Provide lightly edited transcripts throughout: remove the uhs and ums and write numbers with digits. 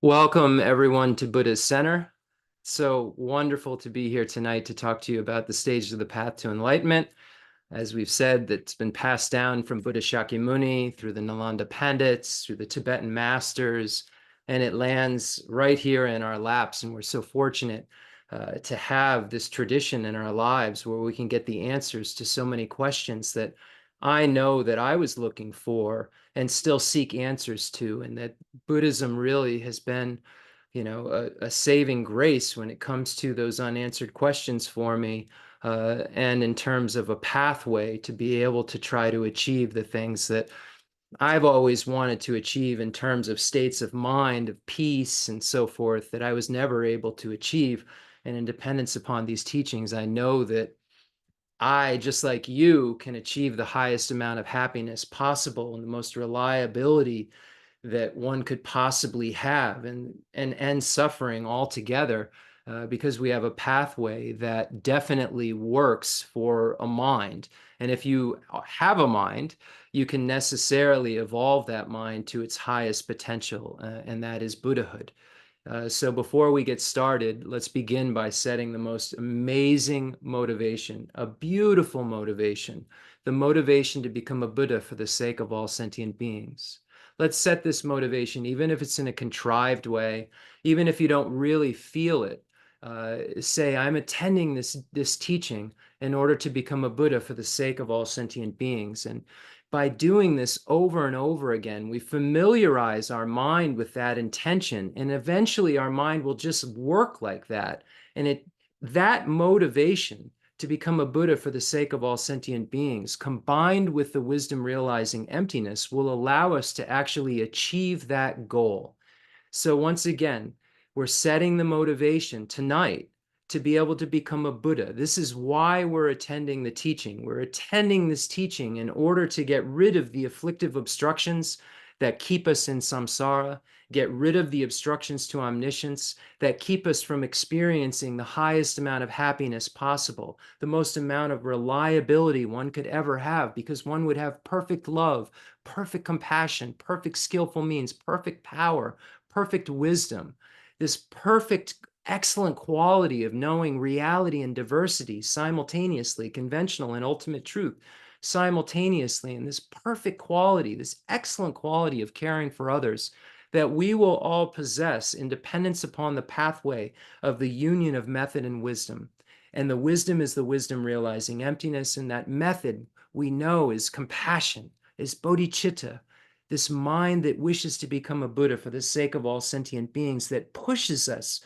Welcome, everyone, to Buddha's Center. So wonderful to be here tonight to talk to you about the stages of the path to enlightenment. As we've said, that's been passed down from Buddha Shakyamuni through the Nalanda Pandits, through the Tibetan masters, and it lands right here in our laps. And we're so fortunate to have this tradition in our lives where we can get the answers to so many questions that I know that I was looking for and still seek answers to, and that Buddhism really has been, a saving grace when it comes to those unanswered questions for me, and in terms of a pathway to be able to try to achieve the things that I've always wanted to achieve in terms of states of mind, of peace, and so forth, that I was never able to achieve. And in dependence upon these teachings, I know that I, just like you, can achieve the highest amount of happiness possible and the most reliability that one could possibly have, and end suffering altogether, because we have a pathway that definitely works for a mind. And if you have a mind, you can necessarily evolve that mind to its highest potential, and that is Buddhahood. So before we get started, let's begin by setting the most amazing motivation, a beautiful motivation, the motivation to become a Buddha for the sake of all sentient beings. Let's set this motivation, even if it's in a contrived way, even if you don't really feel it. Say, I'm attending this teaching in order to become a Buddha for the sake of all sentient beings. And by doing this over and over again, we familiarize our mind with that intention, and eventually our mind will just work like that. And that motivation to become a Buddha for the sake of all sentient beings, combined with the wisdom realizing emptiness, will allow us to actually achieve that goal. So once again, we're setting the motivation tonight to be able to become a Buddha. This is why we're attending the teaching. We're attending this teaching in order to get rid of the afflictive obstructions that keep us in samsara, get rid of the obstructions to omniscience that keep us from experiencing the highest amount of happiness possible, the most amount of reliability one could ever have, because one would have perfect love, perfect compassion, perfect skillful means, perfect power, perfect wisdom, this perfect, excellent quality of knowing reality and diversity simultaneously, conventional and ultimate truth simultaneously, and this perfect quality, this excellent quality of caring for others, that we will all possess in dependence upon the pathway of the union of method and wisdom. And the wisdom is the wisdom realizing emptiness, and that method we know is compassion, is bodhicitta, this mind that wishes to become a Buddha for the sake of all sentient beings, that pushes us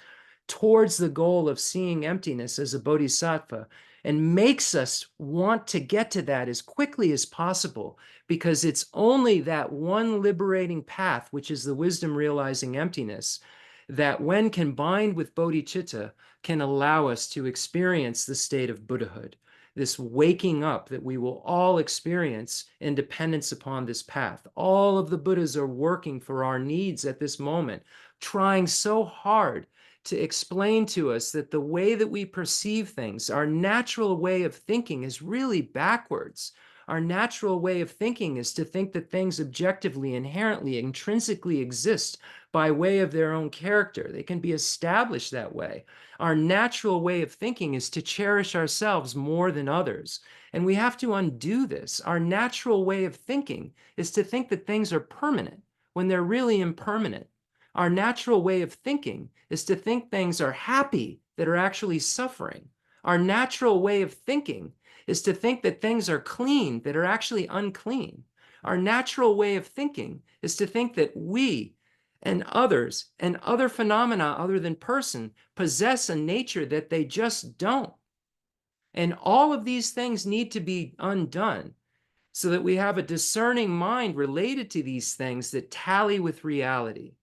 towards the goal of seeing emptiness as a bodhisattva, and makes us want to get to that as quickly as possible, because it's only that one liberating path, which is the wisdom realizing emptiness, that when combined with bodhicitta can allow us to experience the state of Buddhahood, this waking up that we will all experience in dependence upon this path. All of the Buddhas are working for our needs at this moment, trying so hard to explain to us that the way that we perceive things, our natural way of thinking, is really backwards. Our natural way of thinking is to think that things objectively, inherently, intrinsically exist by way of their own character. They can be established that way. Our natural way of thinking is to cherish ourselves more than others. And we have to undo this. Our natural way of thinking is to think that things are permanent when they're really impermanent. Our natural way of thinking is to think things are happy that are actually suffering. Our natural way of thinking is to think that things are clean that are actually unclean. Our natural way of thinking is to think that we and others and other phenomena other than person possess a nature that they just don't. And all of these things need to be undone so that we have a discerning mind related to these things that tally with reality.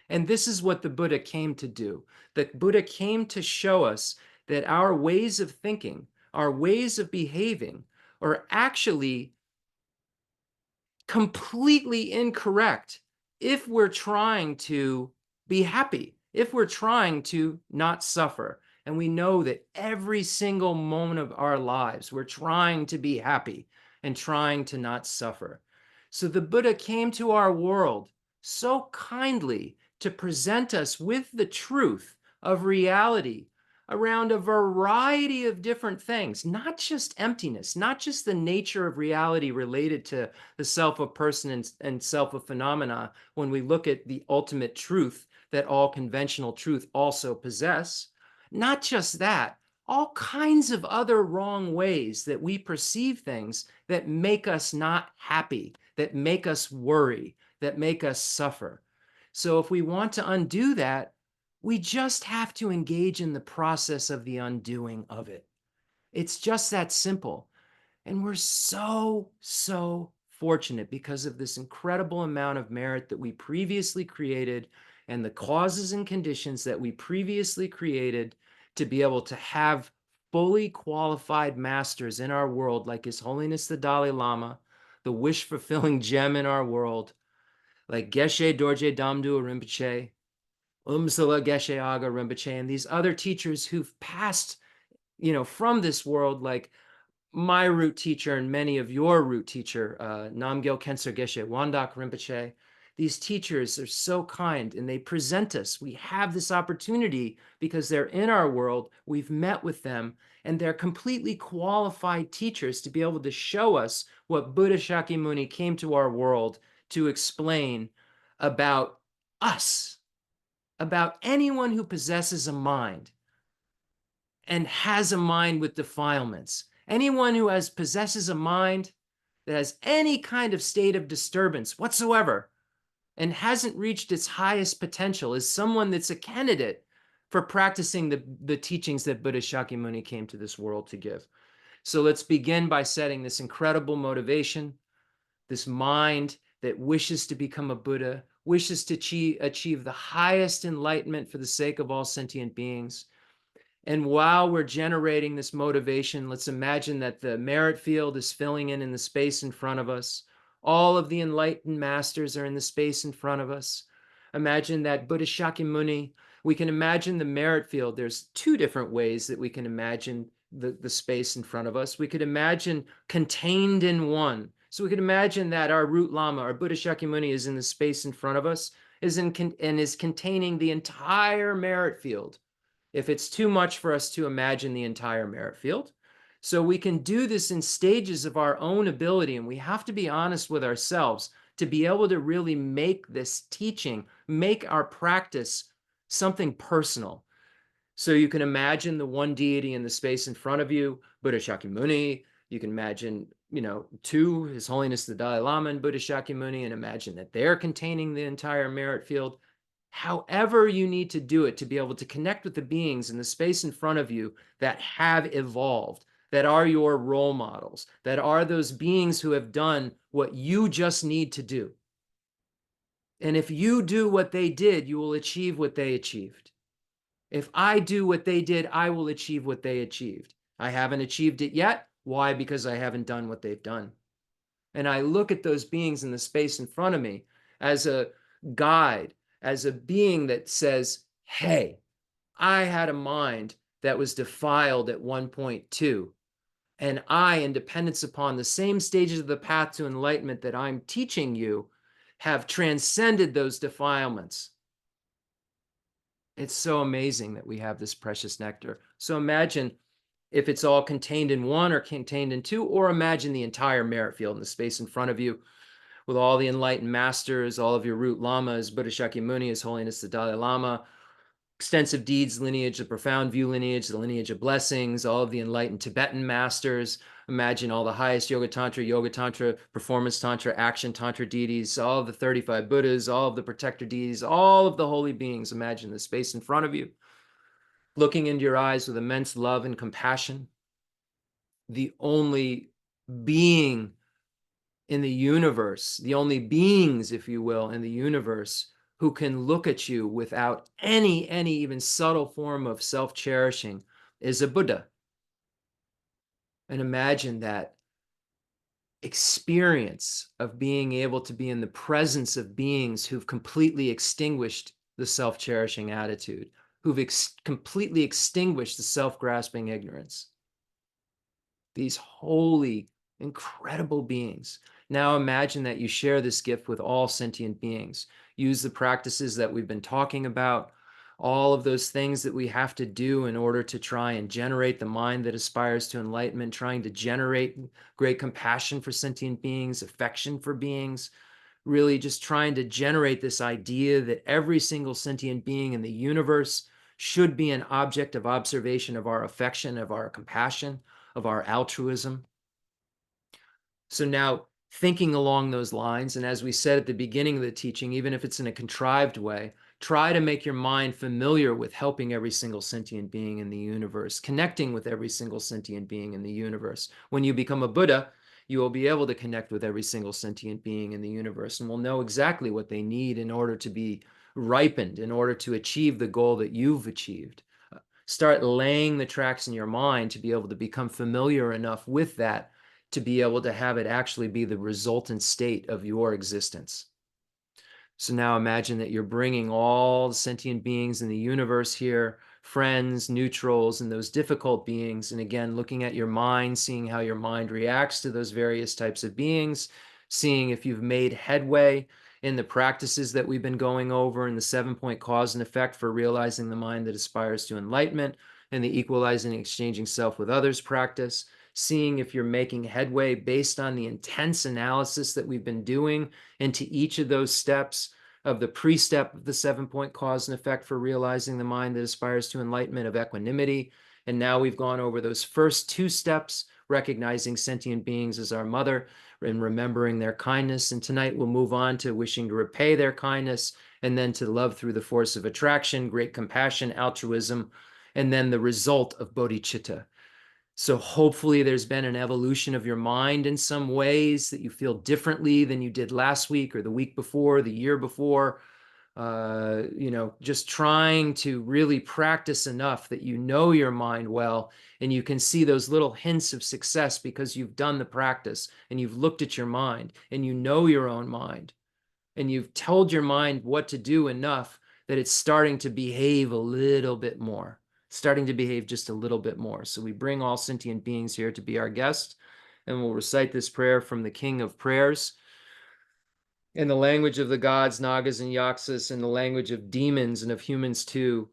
And this is what the Buddha came to do. The Buddha came to show us that our ways of thinking, our ways of behaving, are actually completely incorrect if we're trying to be happy, if we're trying to not suffer. And we know that every single moment of our lives, we're trying to be happy and trying to not suffer. So the Buddha came to our world so kindly to present us with the truth of reality around a variety of different things, not just emptiness, not just the nature of reality related to the self of person and self of phenomena when we look at the ultimate truth that all conventional truth also possess. Not just that, all kinds of other wrong ways that we perceive things that make us not happy, that make us worry, that make us suffer. So if we want to undo that, we just have to engage in the process of the undoing of it. It's just that simple. And we're so, so fortunate because of this incredible amount of merit that we previously created and the causes and conditions that we previously created to be able to have fully qualified masters in our world, like His Holiness the Dalai Lama, the wish-fulfilling gem in our world, like Geshe Dorji Damdul Rinpoche, Umse Geshe Agha Rinpoche, and these other teachers who've passed, from this world, like my root teacher and many of your root teacher, Namgyal Khensur Geshe Wangdak Rinpoche. These teachers are so kind and they present us. We have this opportunity because they're in our world. We've met with them and they're completely qualified teachers to be able to show us what Buddha Shakyamuni came to our world to explain about us, about anyone who possesses a mind and has a mind with defilements. Anyone who possesses a mind that has any kind of state of disturbance whatsoever and hasn't reached its highest potential is someone that's a candidate for practicing the teachings that Buddha Shakyamuni came to this world to give. So let's begin by setting this incredible motivation, this mind that wishes to become a Buddha, wishes to achieve the highest enlightenment for the sake of all sentient beings. And while we're generating this motivation, let's imagine that the merit field is filling in the space in front of us. All of the enlightened masters are in the space in front of us. Imagine that Buddha Shakyamuni, we can imagine the merit field. There's two different ways that we can imagine the space in front of us. We could imagine contained in one. So we could imagine that our root Lama, our Buddha Shakyamuni, is in the space in front of us, and is containing the entire merit field. If it's too much for us to imagine the entire merit field. So we can do this in stages of our own ability, and we have to be honest with ourselves to be able to really make this teaching, make our practice something personal. So you can imagine the one deity in the space in front of you, Buddha Shakyamuni. You can imagine, two, His Holiness the Dalai Lama and Buddha Shakyamuni, and imagine that they're containing the entire merit field. However you need to do it to be able to connect with the beings in the space in front of you that have evolved, that are your role models, that are those beings who have done what you just need to do. And if you do what they did, you will achieve what they achieved. If I do what they did, I will achieve what they achieved. I haven't achieved it yet. Why? Because I haven't done what they've done. And I look at those beings in the space in front of me as a guide, as a being that says, hey, I had a mind that was defiled at one point too. And I, in dependence upon the same stages of the path to enlightenment that I'm teaching you, have transcended those defilements. It's so amazing that we have this precious nectar. So imagine if it's all contained in one or contained in two, or imagine the entire merit field in the space in front of you with all the enlightened masters, all of your root lamas, Buddha Shakyamuni, His Holiness the Dalai Lama, extensive deeds lineage, the profound view lineage, the lineage of blessings, all of the enlightened Tibetan masters. Imagine all the highest yoga tantra, performance tantra, action tantra deities, all of the 35 Buddhas, all of the protector deities, all of the holy beings. Imagine the space in front of you, looking into your eyes with immense love and compassion. The only being in the universe, the only beings, if you will, in the universe who can look at you without any even subtle form of self-cherishing is a Buddha. And imagine that experience of being able to be in the presence of beings who've completely extinguished the self-cherishing attitude, who've completely extinguished the self-grasping ignorance. These holy, incredible beings. Now imagine that you share this gift with all sentient beings. Use the practices that we've been talking about, all of those things that we have to do in order to try and generate the mind that aspires to enlightenment, trying to generate great compassion for sentient beings, affection for beings, really just trying to generate this idea that every single sentient being in the universe should be an object of observation of our affection, of our compassion, of our altruism. So now, thinking along those lines, and as we said at the beginning of the teaching, even if it's in a contrived way, try to make your mind familiar with helping every single sentient being in the universe, connecting with every single sentient being in the universe. When you become a Buddha, you will be able to connect with every single sentient being in the universe and will know exactly what they need in order to be ripened, in order to achieve the goal that you've achieved. Start laying the tracks in your mind to be able to become familiar enough with that to be able to have it actually be the resultant state of your existence. So now imagine that you're bringing all the sentient beings in the universe here, friends, neutrals, and those difficult beings. And again, looking at your mind, seeing how your mind reacts to those various types of beings, seeing if you've made headway in the practices that we've been going over in the 7-point cause and effect for realizing the mind that aspires to enlightenment and the equalizing and exchanging self with others practice, seeing if you're making headway based on the intense analysis that we've been doing into each of those steps of the pre-step of the 7-point cause and effect for realizing the mind that aspires to enlightenment of equanimity. And now we've gone over those first 2 steps, recognizing sentient beings as our mother and remembering their kindness. And tonight we'll move on to wishing to repay their kindness and then to love through the force of attraction, great compassion, altruism, and then the result of bodhicitta. So hopefully there's been an evolution of your mind in some ways, that you feel differently than you did last week or the week before, the year before. Just trying to really practice enough that you know your mind well, and you can see those little hints of success because you've done the practice and you've looked at your mind and you know your own mind and you've told your mind what to do enough that it's starting to behave a little bit more, starting to behave just a little bit more. So we bring all sentient beings here to be our guests, and we'll recite this prayer from the King of Prayers in the language of the gods, Nagas, and Yaksas, in the language of demons and of humans too.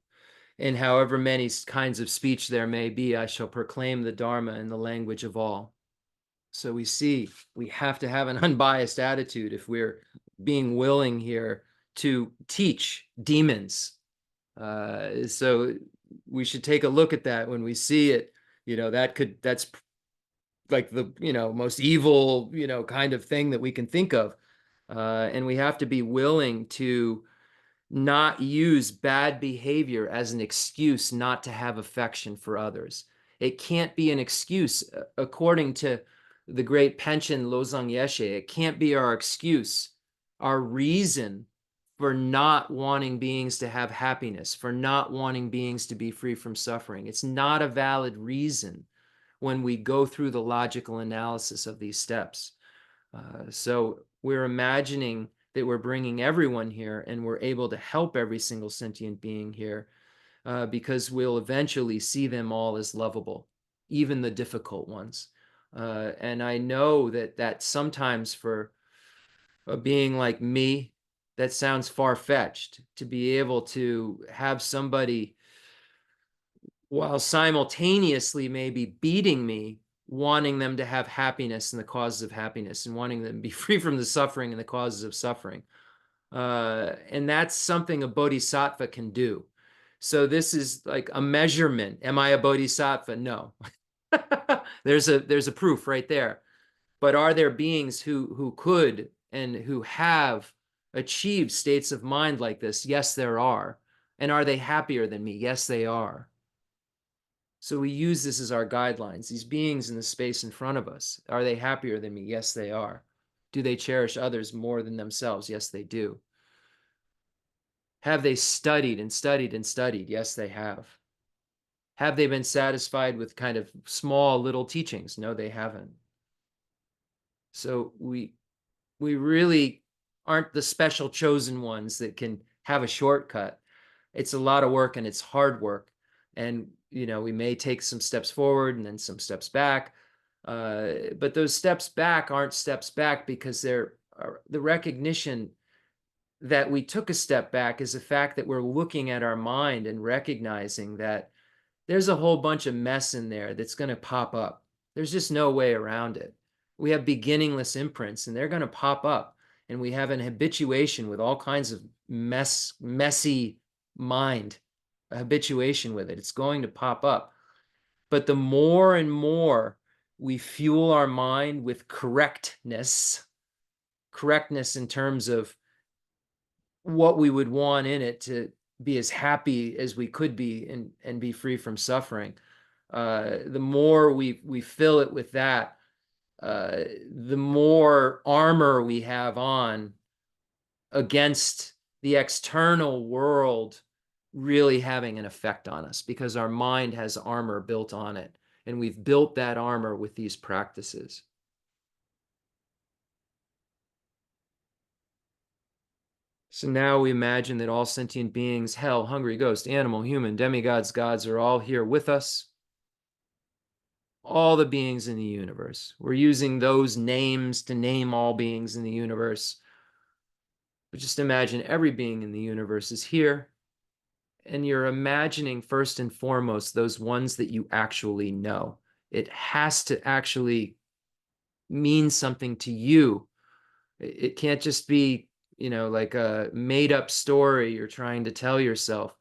In however many kinds of speech there may be, I shall proclaim the Dharma in the language of all. So we see we have to have an unbiased attitude if we're being willing here to teach demons. So we should take a look at that when we see it. That's like the most evil kind of thing that we can think of, and we have to be willing to not use bad behavior as an excuse not to have affection for others. It can't be an excuse, according to the great Panchen Losang Yeshe. It can't be our excuse, our reason for not wanting beings to have happiness, for not wanting beings to be free from suffering. It's not a valid reason when we go through the logical analysis of these steps. So we're imagining that we're bringing everyone here and we're able to help every single sentient being here, because we'll eventually see them all as lovable, even the difficult ones. And I know that sometimes for a being like me, that sounds far-fetched, to be able to have somebody, while simultaneously maybe beating me, wanting them to have happiness and the causes of happiness, and wanting them to be free from the suffering and the causes of suffering. And that's something a bodhisattva can do. So this is like a measurement. Am I a bodhisattva? No. There's a proof right there. But are there beings who could and who have achieved states of mind like this? Yes, there are. And are they happier than me? Yes, they are. So we use this as our guidelines. These beings in the space in front of us, are they happier than me? Yes, they are. Do they cherish others more than themselves? Yes, they do. Have they studied and studied and studied? Yes, they have. Have they been satisfied with kind of small little teachings? No, they haven't. So we really aren't the special chosen ones that can have a shortcut. It's a lot of work and it's hard work. And, we may take some steps forward and then some steps back. But those steps back aren't steps back because they're the recognition that we took a step back is the fact that we're looking at our mind and recognizing that there's a whole bunch of mess in there that's going to pop up. There's just no way around it. We have beginningless imprints and they're going to pop up. And we have an habituation with all kinds of messy mind, a habituation with it. It's going to pop up. But the more and more we fuel our mind with correctness in terms of what we would want in it to be as happy as we could be and be free from suffering. The more we fill it with that, the more armor we have on against the external world really having an effect on us, because our mind has armor built on it, and we've built that armor with these practices. So now we imagine that all sentient beings, hell, hungry ghost, animal, human, demigods, gods, are all here with us. All the beings in the universe. We're using those names to name all beings in the universe. But just imagine every being in the universe is here. And you're imagining first and foremost those ones that you actually know. It has to actually mean something to you. It can't just be, like a made up story you're trying to tell yourself,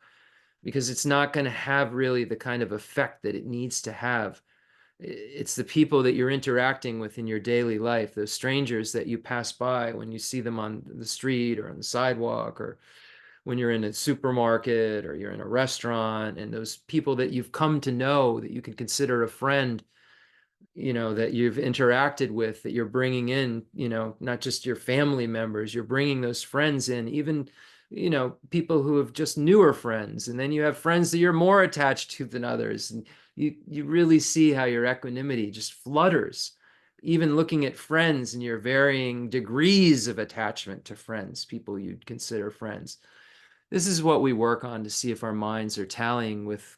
because it's not going to have really the kind of effect that it needs to have. It's the people that you're interacting with in your daily life, those strangers that you pass by when you see them on the street or on the sidewalk, or when you're in a supermarket or you're in a restaurant, and those people that you've come to know that you can consider a friend, that you've interacted with, that you're bringing in, not just your family members, you're bringing those friends in, even, people who have just newer friends. And then you have friends that you're more attached to than others. And you really see how your equanimity just flutters, even looking at friends and your varying degrees of attachment to friends, people you'd consider friends. This is what we work on to see if our minds are tallying with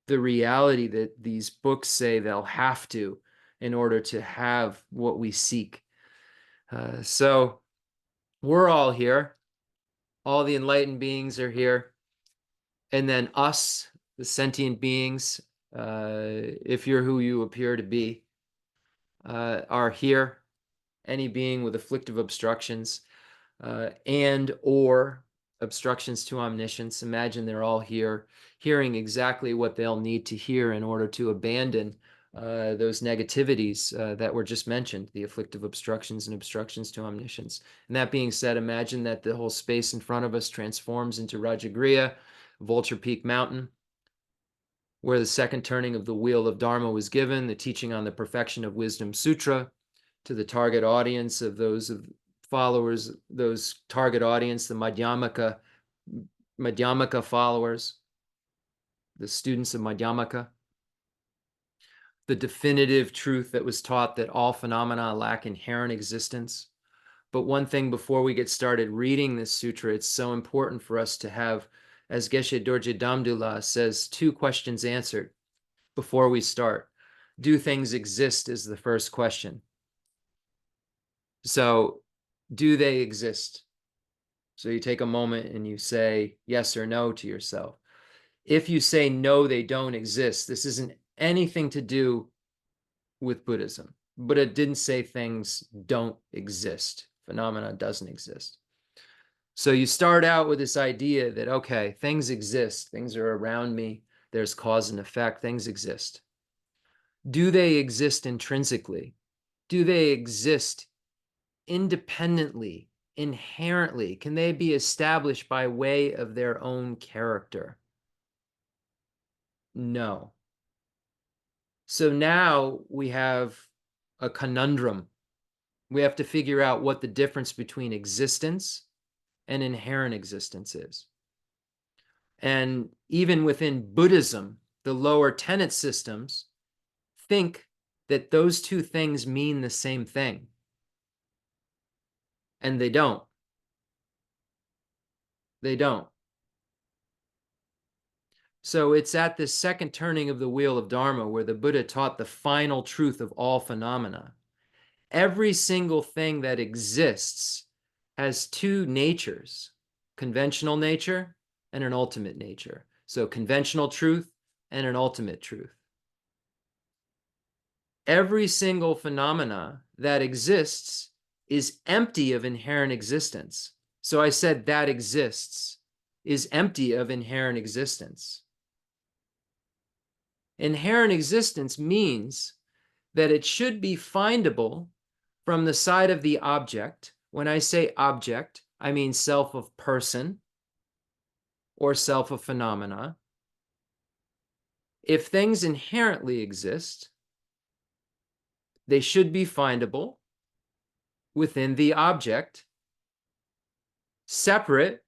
the reality that these books say they'll have to in order to have what we seek. So we're all here. All the enlightened beings are here. And then us, the sentient beings, if you're who you appear to be, are here. Any being with afflictive obstructions and or obstructions to omniscience, imagine they're all here, hearing exactly what they'll need to hear in order to abandon those negativities that were just mentioned, the afflictive obstructions and obstructions to omniscience. And that being said, imagine that the whole space in front of us transforms into Rajagriha, Vulture Peak Mountain, where the second turning of the wheel of Dharma was given, the teaching on the perfection of wisdom sutra, to the target audience of those followers, those target audience, the Madhyamaka followers, the students of Madhyamaka. The definitive truth that was taught that all phenomena lack inherent existence. But one thing before we get started reading this sutra, it's so important for us to have, as Geshe Dorji Damdul says, 2 questions answered before we start. Do things exist is the first question. So, do they exist? So you take a moment and you say yes or no to yourself. If you say no, they don't exist, this isn't anything to do with Buddhism. Buddha didn't say things don't exist. Phenomena doesn't exist. So you start out with this idea that, okay, things exist. Things are around me. There's cause and effect. Things exist. Do they exist intrinsically? Do they exist independently, inherently? Can they be established by way of their own character? No. So now we have a conundrum. We have to figure out what the difference between existence and inherent existence is. And even within Buddhism, the lower tenet systems think that those two things mean the same thing. And they don't. They don't. So it's at this second turning of the wheel of Dharma where the Buddha taught the final truth of all phenomena. Every single thing that exists has two natures, conventional nature and an ultimate nature. So conventional truth and an ultimate truth. Every single phenomena that exists is empty of inherent existence. So I said that exists is empty of inherent existence. Inherent existence means that it should be findable from the side of the object. When I say object, I mean self of person or self of phenomena. If things inherently exist, they should be findable within the object, separate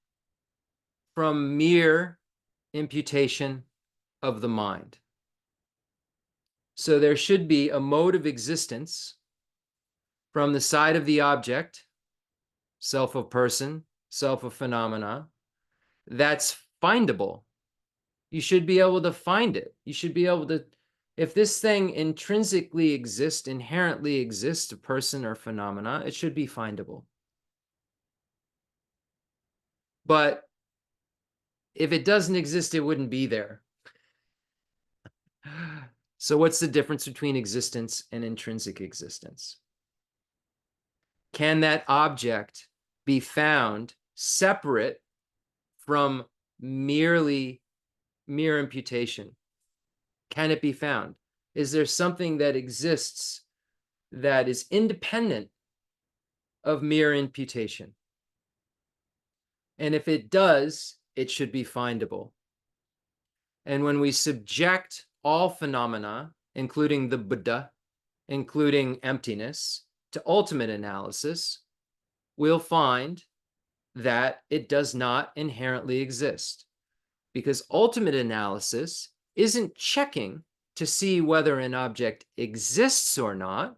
from mere imputation of the mind. So there should be a mode of existence from the side of the object, self of person, self of phenomena, that's findable. You should be able to find it. You should be able to, if this thing intrinsically exists, inherently exists, a person or phenomena, it should be findable. But if it doesn't exist, it wouldn't be there. So what's the difference between existence and intrinsic existence? Can that object be found separate from mere imputation? Can it be found? Is there something that exists that is independent of mere imputation? And if it does, it should be findable. And when we subject all phenomena, including the Buddha, including emptiness, to ultimate analysis, we'll find that it does not inherently exist. Because ultimate analysis isn't checking to see whether an object exists or not.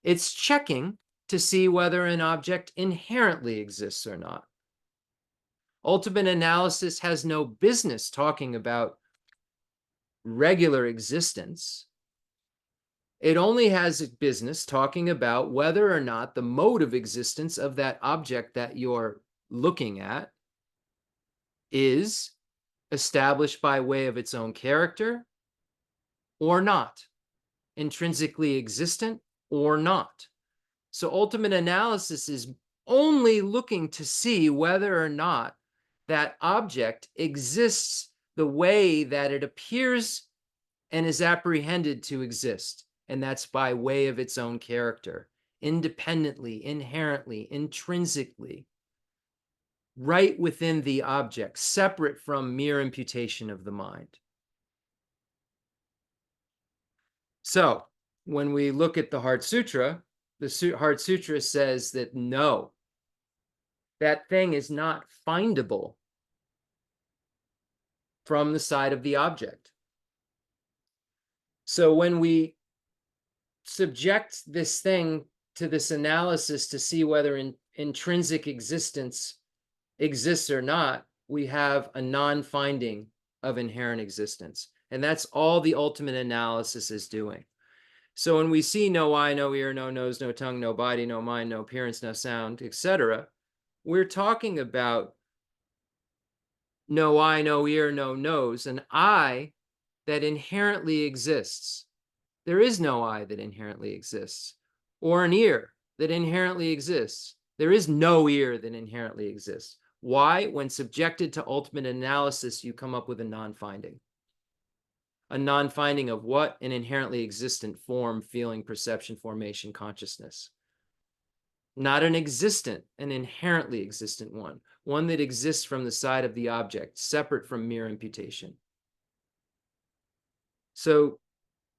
It's checking to see whether an object inherently exists or not. Ultimate analysis has no business talking about regular existence. It only has a business talking about whether or not the mode of existence of that object that you're looking at is established by way of its own character or not, intrinsically existent or not. So ultimate analysis is only looking to see whether or not that object exists the way that it appears and is apprehended to exist. And that's by way of its own character, independently, inherently, intrinsically, right within the object, separate from mere imputation of the mind. So when we look at the Heart Sutra, the Heart Sutra says that no, that thing is not findable from the side of the object. So when we subject this thing to this analysis to see whether intrinsic existence exists or not, we have a non-finding of inherent existence. And that's all the ultimate analysis is doing. So when we see no eye, no ear, no nose, no tongue, no body, no mind, no appearance, no sound, etc., we're talking about no eye, no ear, no nose, an eye that inherently exists. There is no eye that inherently exists, or an ear that inherently exists. There is no ear that inherently exists. Why? When subjected to ultimate analysis, you come up with a non-finding. A non-finding of what? An inherently existent form, feeling, perception, formation, consciousness. Not an existent, an inherently existent one. One that exists from the side of the object, separate from mere imputation. So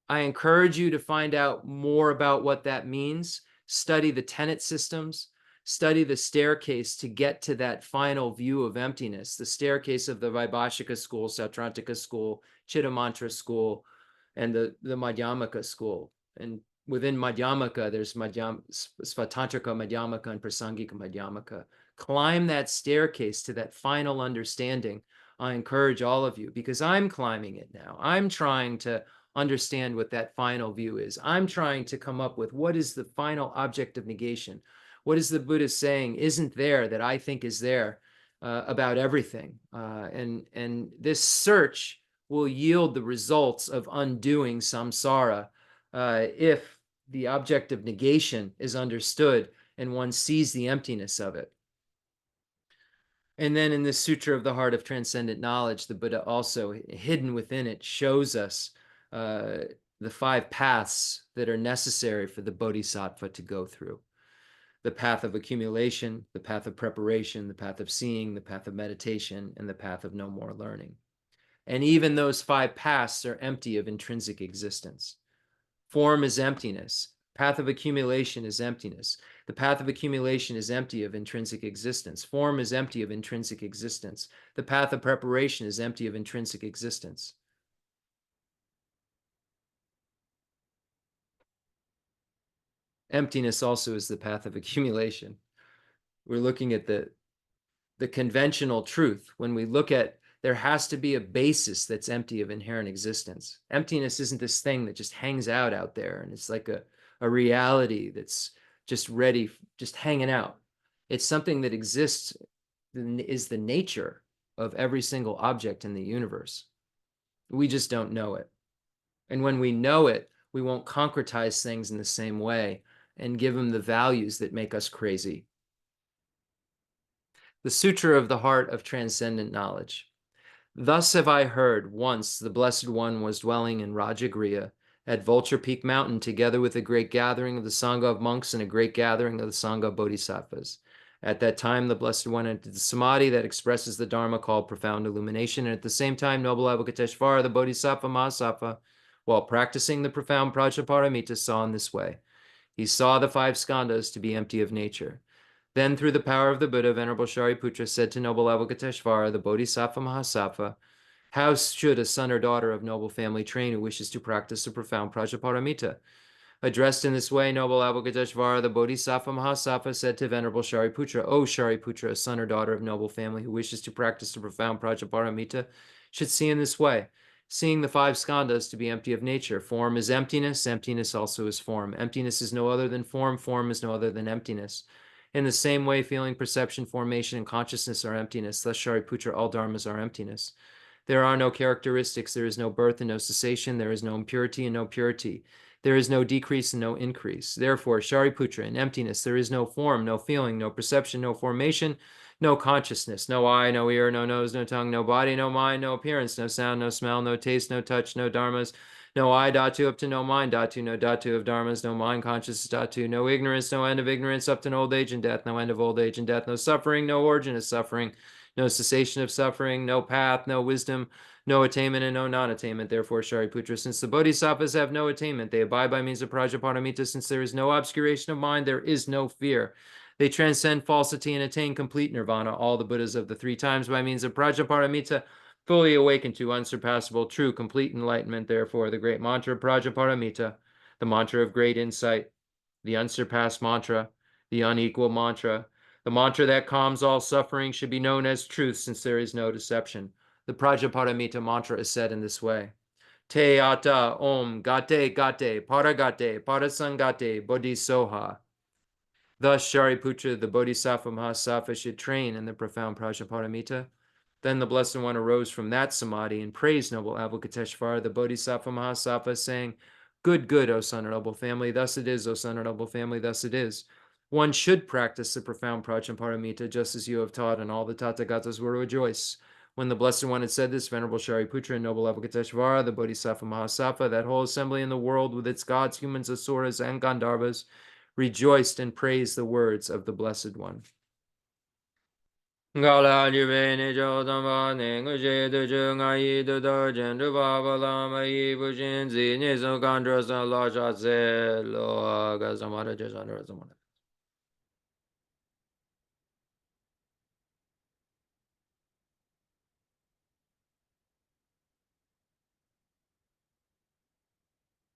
I encourage you to find out more about what that means. Study the tenet systems, study the staircase to get to that final view of emptiness, the staircase of the Vaibhashika school, Sautrantika school, Chittamantra school, and the Madhyamaka school. And within Madhyamaka, there's Svatantrika Madhyamaka and Prasangika Madhyamaka. Climb that staircase to that final understanding I encourage all of you, because I'm climbing it now. I'm trying to understand what that final view is. I'm trying to come up with what is the final object of negation. What is the Buddha saying isn't there that I think is there about everything? And this search will yield the results of undoing samsara if the object of negation is understood and one sees the emptiness of it. And then in this Sutra of the Heart of Transcendent Knowledge, the Buddha also, hidden within it, shows us the 5 paths that are necessary for the bodhisattva to go through. The path of accumulation, the path of preparation, the path of seeing, the path of meditation, and the path of no more learning. And even those 5 paths are empty of intrinsic existence. Form is emptiness. Path of accumulation is emptiness. The path of accumulation is empty of intrinsic existence. Form is empty of intrinsic existence. The path of preparation is empty of intrinsic existence. Emptiness also is the path of accumulation. We're looking at the conventional truth. When we look at, there has to be a basis that's empty of inherent existence. Emptiness isn't this thing that just hangs out there, and it's like a reality that's just ready, just hanging out. It's something that exists, is the nature of every single object in the universe. We just don't know it. And when we know it, we won't concretize things in the same way and give them the values that make us crazy. The Sutra of the Heart of Transcendent Knowledge. Thus have I heard once the Blessed One was dwelling in Rajagriha at Vulture Peak Mountain, together with a great gathering of the Sangha of monks and a great gathering of the Sangha of bodhisattvas. At that time, the Blessed One entered the samadhi that expresses the Dharma called profound illumination, and at the same time, noble Avalokiteshvara, the Bodhisattva Mahasattva, while practicing the profound Prajnaparamita, saw in this way. He saw the 5 skandhas to be empty of nature. Then, through the power of the Buddha, Venerable Shariputra said to noble Avalokiteshvara, the Bodhisattva Mahasattva, how should a son or daughter of noble family train who wishes to practice the profound Prajnaparamita? Addressed in this way, noble Avalokiteshvara, the Bodhisattva Mahasattva, said to Venerable Shariputra, O Shariputra, a son or daughter of noble family who wishes to practice the profound Prajnaparamita, should see in this way. Seeing the 5 skandhas to be empty of nature. Form is emptiness, emptiness also is form. Emptiness is no other than form, form is no other than emptiness. In the same way, feeling, perception, formation, and consciousness are emptiness. Thus, Shariputra, all dharmas are emptiness. There are no characteristics. There is no birth and no cessation. There is no impurity and no purity. There is no decrease and no increase. Therefore, Shariputra, in emptiness, there is no form, no feeling, no perception, no formation, no consciousness, no eye, no ear, no nose, no tongue, no body, no mind, no appearance, no sound, no smell, no taste, no touch, no dharmas, no I, dhatu, up to no mind, dhatu, no dhatu of dharmas, no mind, consciousness, dhatu, no ignorance, no end of ignorance, up to no old age and death, no end of old age and death, no suffering, no origin of suffering, no cessation of suffering, no path, no wisdom, no attainment, and no non-attainment. Therefore, Shariputra, since the bodhisattvas have no attainment, they abide by means of Prajnaparamita. Since there is no obscuration of mind, there is no fear. They transcend falsity and attain complete nirvana. All the Buddhas of the 3 times by means of Prajnaparamita fully awaken to unsurpassable, true, complete enlightenment. Therefore, the great mantra of Prajnaparamita, the mantra of great insight, the unsurpassed mantra, the unequal mantra, the mantra that calms all suffering, should be known as truth, since there is no deception. The Prajnaparamita mantra is said in this way. Te ata om gate gate paragate parasangate bodhisoha. Thus, Shariputra, the Bodhisattva Mahasattva, should train in the profound Prajnaparamita. Then the Blessed One arose from that samadhi and praised noble Avalokiteshvara, the Bodhisattva Mahasattva, saying, Good, good, O son of noble family, thus it is, O son of noble family, thus it is. One should practice the profound Prajnaparamita, just as you have taught, and all the Tathagatas will rejoice. When the Blessed One had said this, Venerable Shariputra and noble Avalokiteshvara, the Bodhisattva Mahasattva, that whole assembly in the world with its gods, humans, asuras, and Gandharvas, rejoiced and praised the words of the Blessed One.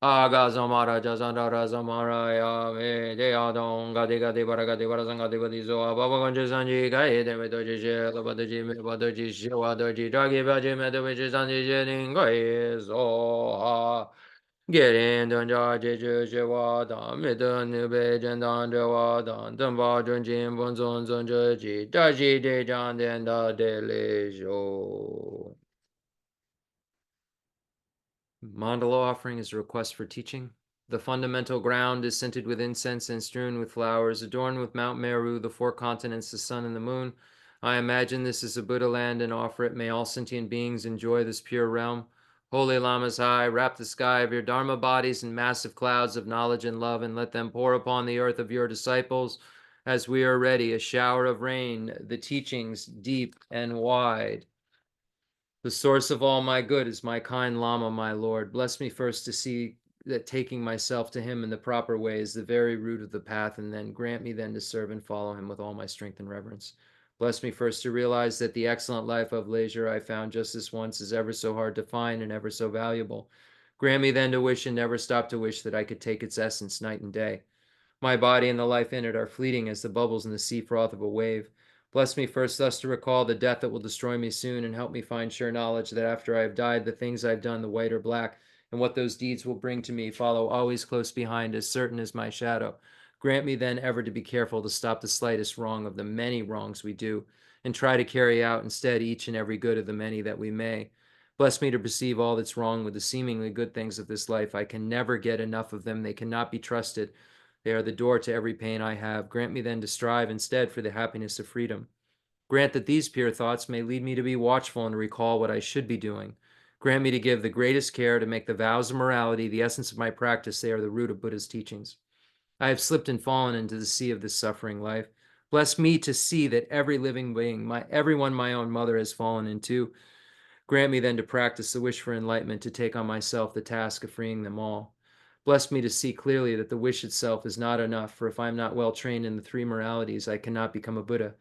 Agha Zamara Jazandara Zamara ya me de adon gadi gadi baragadi barazangadi badizo ababa gonje sanji gai de me doji je labadaji me badoji shiwa doji dagi baji me doji sanji je ningai zo ha Gerin donja je je je wa da me de nu be jen dan de wa dan dan ba jun jin bon zon zon je ji da ji de jan den da de le jo. Mandala offering is a request for teaching. The fundamental ground is scented with incense and strewn with flowers, adorned with Mount Meru, the four continents, the sun, and the moon. I imagine this is a Buddha land and offer it. May all sentient beings enjoy this pure realm. Holy Lamas high, wrap the sky of your Dharma bodies in massive clouds of knowledge and love, and let them pour upon the earth of your disciples as we are ready, a shower of rain, the teachings deep and wide. The source of all my good is my kind Lama, my Lord. Bless me first to see that taking myself to him in the proper way is the very root of the path, and then grant me then to serve and follow him with all my strength and reverence. Bless me first to realize that the excellent life of leisure I found just this once is ever so hard to find and ever so valuable. Grant me then to wish and never stop to wish that I could take its essence night and day. My body and the life in it are fleeting as the bubbles in the sea froth of a wave. Bless me first thus to recall the death that will destroy me soon, and help me find sure knowledge that after I have died, the things I've done, the white or black, and what those deeds will bring to me, follow always close behind, as certain as my shadow. Grant me then ever to be careful to stop the slightest wrong of the many wrongs we do, and try to carry out instead each and every good of the many that we may. Bless me to perceive all that's wrong with the seemingly good things of this life. I can never get enough of them. They cannot be trusted. They are the door to every pain I have. Grant me then to strive instead for the happiness of freedom. Grant that these pure thoughts may lead me to be watchful and to recall what I should be doing. Grant me to give the greatest care to make the vows of morality the essence of my practice. They are the root of Buddha's teachings. I have slipped and fallen into the sea of this suffering life. Bless me to see that every living being, everyone my own mother has fallen into. Grant me then to practice the wish for enlightenment, to take on myself the task of freeing them all. Bless me to see clearly that the wish itself is not enough, for if I am not well trained in the three moralities, I cannot become a Buddha.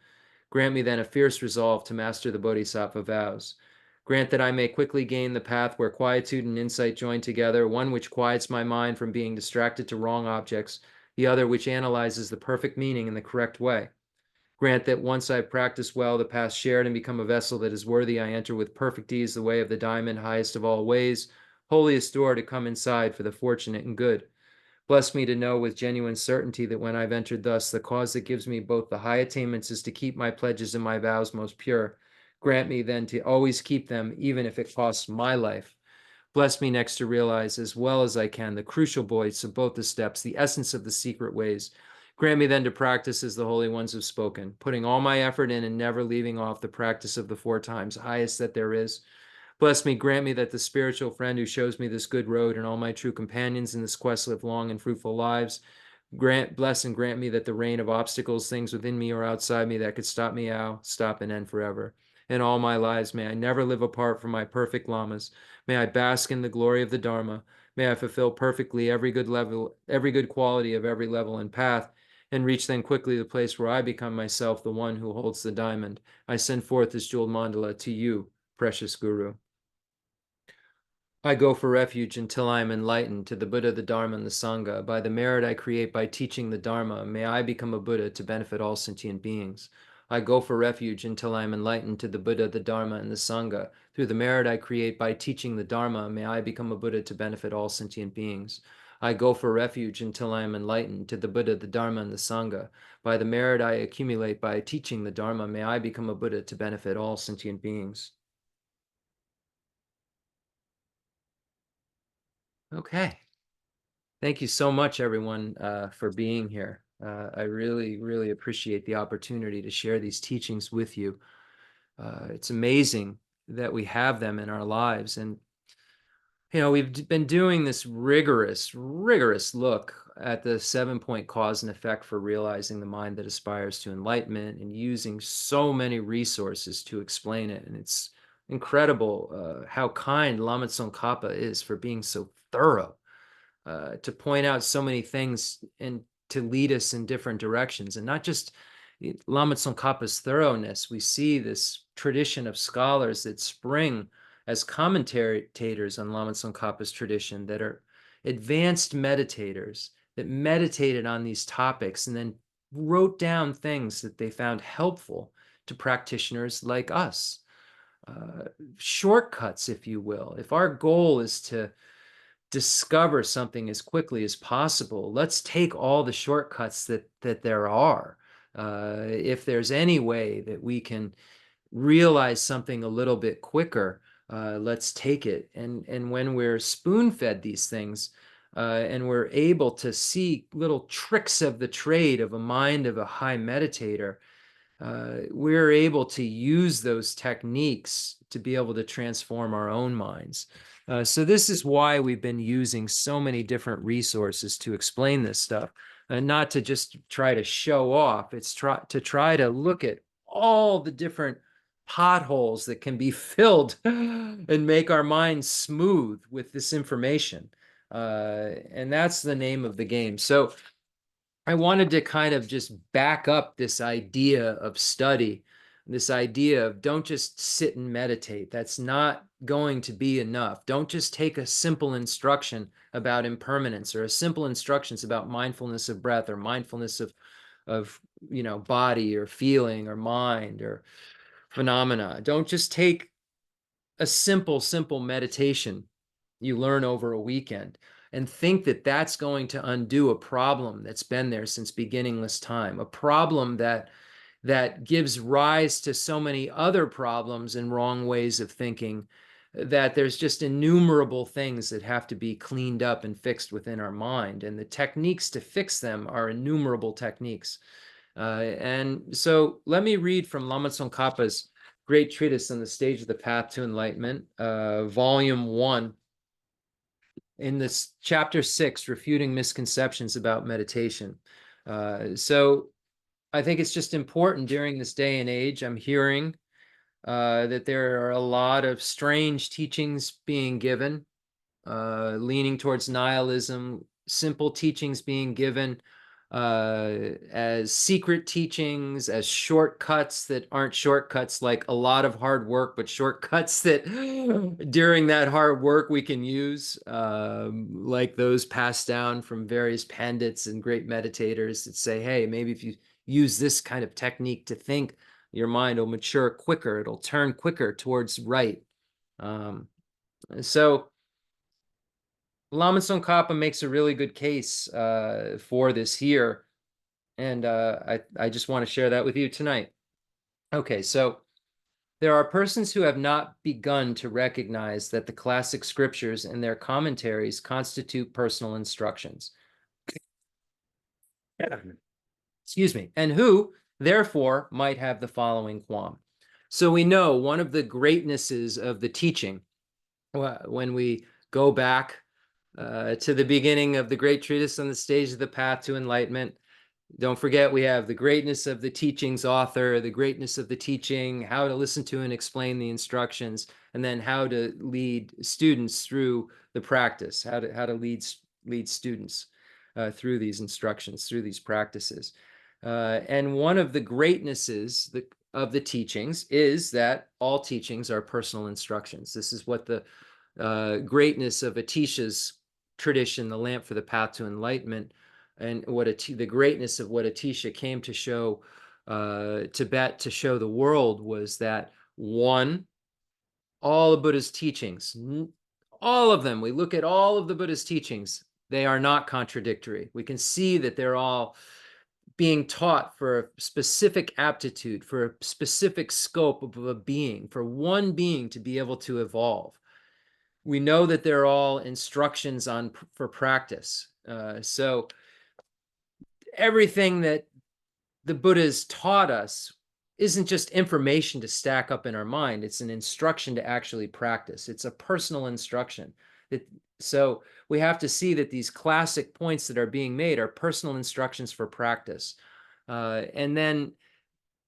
Grant me then a fierce resolve to master the Bodhisattva vows. Grant that I may quickly gain the path where quietude and insight join together, one which quiets my mind from being distracted to wrong objects, the other which analyzes the perfect meaning in the correct way. Grant that once I have practiced well the path shared and become a vessel that is worthy, I enter with perfect ease the way of the diamond, highest of all ways, holiest door to come inside for the fortunate and good. Bless me to know with genuine certainty that when I've entered thus, the cause that gives me both the high attainments is to keep my pledges and my vows most pure. Grant me then to always keep them, even if it costs my life. Bless me next to realize as well as I can the crucial voice of both the steps, the essence of the secret ways. Grant me then to practice as the holy ones have spoken, putting all my effort in and never leaving off the practice of the four times highest that there is. Bless me, grant me that the spiritual friend who shows me this good road and all my true companions in this quest live long and fruitful lives. Bless and grant me that the rain of obstacles, things within me or outside me that could stop me out, stop and end forever. In all my lives, may I never live apart from my perfect lamas. May I bask in the glory of the Dharma. May I fulfill perfectly every good level, every good quality of every level and path, and reach then quickly the place where I become myself the one who holds the diamond. I send forth this jeweled mandala to you, precious Guru. I go for refuge until I am enlightened to the Buddha, the Dharma, and the Sangha. By the merit I create by teaching the Dharma, may I become a Buddha to benefit all sentient beings. I go for refuge until I am enlightened to the Buddha, the Dharma, and the Sangha. Through the merit I create by teaching the Dharma, may I become a Buddha to benefit all sentient beings. I go for refuge until I am enlightened to the Buddha, the Dharma, and the Sangha. By the merit I accumulate by teaching the Dharma, may I become a Buddha to benefit all sentient beings. Okay. Thank you so much, everyone, for being here. I really, really appreciate the opportunity to share these teachings with you. It's amazing that we have them in our lives. And, we've been doing this rigorous look at the 7-point cause and effect for realizing the mind that aspires to enlightenment, and using so many resources to explain it. And it's incredible how kind Lama Tsongkhapa is for being so thorough, to point out so many things and to lead us in different directions. And not just Lama Tsongkhapa's thoroughness, we see this tradition of scholars that spring as commentators on Lama Tsongkhapa's tradition that are, advanced meditators that meditated on these topics and then wrote down things that they found helpful to practitioners like us. Shortcuts, if you will. If our goal is to discover something as quickly as possible, let's take all the shortcuts that there are. If there's any way that we can realize something a little bit quicker, let's take it. And when we're spoon-fed these things, and we're able to see little tricks of the trade of a mind of a high meditator, we're able to use those techniques to be able to transform our own minds. So this is why we've been using so many different resources to explain this stuff, and not to just try to show off. It's to try to look at all the different potholes that can be filled and make our minds smooth with this information. And that's the name of the game. So I wanted to kind of just back up this idea of study, this idea of don't just sit and meditate. That's not going to be enough. Don't just take a simple instruction about impermanence or a simple instructions about mindfulness of breath or mindfulness of body or feeling or mind or phenomena. Don't just take a simple meditation you learn over a weekend and think that that's going to undo a problem that's been there since beginningless time, a problem that gives rise to so many other problems and wrong ways of thinking, that there's just innumerable things that have to be cleaned up and fixed within our mind. And the techniques to fix them are innumerable techniques. And so let me read from Lama Tsongkhapa's great treatise on the stage of the path to enlightenment, volume 1, in this chapter 6, refuting misconceptions about meditation. So I think it's just important during this day and age. I'm hearing that there are a lot of strange teachings being given, leaning towards nihilism, simple teachings being given as secret teachings, as shortcuts that aren't shortcuts, like a lot of hard work, but shortcuts that during that hard work we can use, like those passed down from various pandits and great meditators that say, hey, maybe if you use this kind of technique to think, your mind will mature quicker, it'll turn quicker towards right. So Lama Tsongkhapa makes a really good case for this here, and I just want to share that with you tonight. Okay, so there are persons who have not begun to recognize that the classic scriptures and their commentaries constitute personal instructions. Excuse me, and who, therefore, might have the following qualm. So we know one of the greatnesses of the teaching, when we go back to the beginning of the great treatise on the stage of the path to enlightenment. Don't forget, we have the greatness of the teaching's author, the greatness of the teaching, how to listen to and explain the instructions, and then how to lead students through the practice, how to lead students through these instructions, through these practices. And one of the greatnesses of the teachings is that all teachings are personal instructions. This is what the greatness of Atisha's tradition, the lamp for the path to enlightenment, and what the greatness of what Atisha came to show Tibet, to show the world, was that one, all of Buddha's teachings, all of them, we look at all of the Buddha's teachings, they are not contradictory. We can see that they're all being taught for a specific aptitude, for a specific scope of a being, for one being to be able to evolve. We know that they're all instructions for practice. So everything that the Buddha's taught us isn't just information to stack up in our mind. It's an instruction to actually practice. It's a personal instruction. So we have to see that these classic points that are being made are personal instructions for practice. And then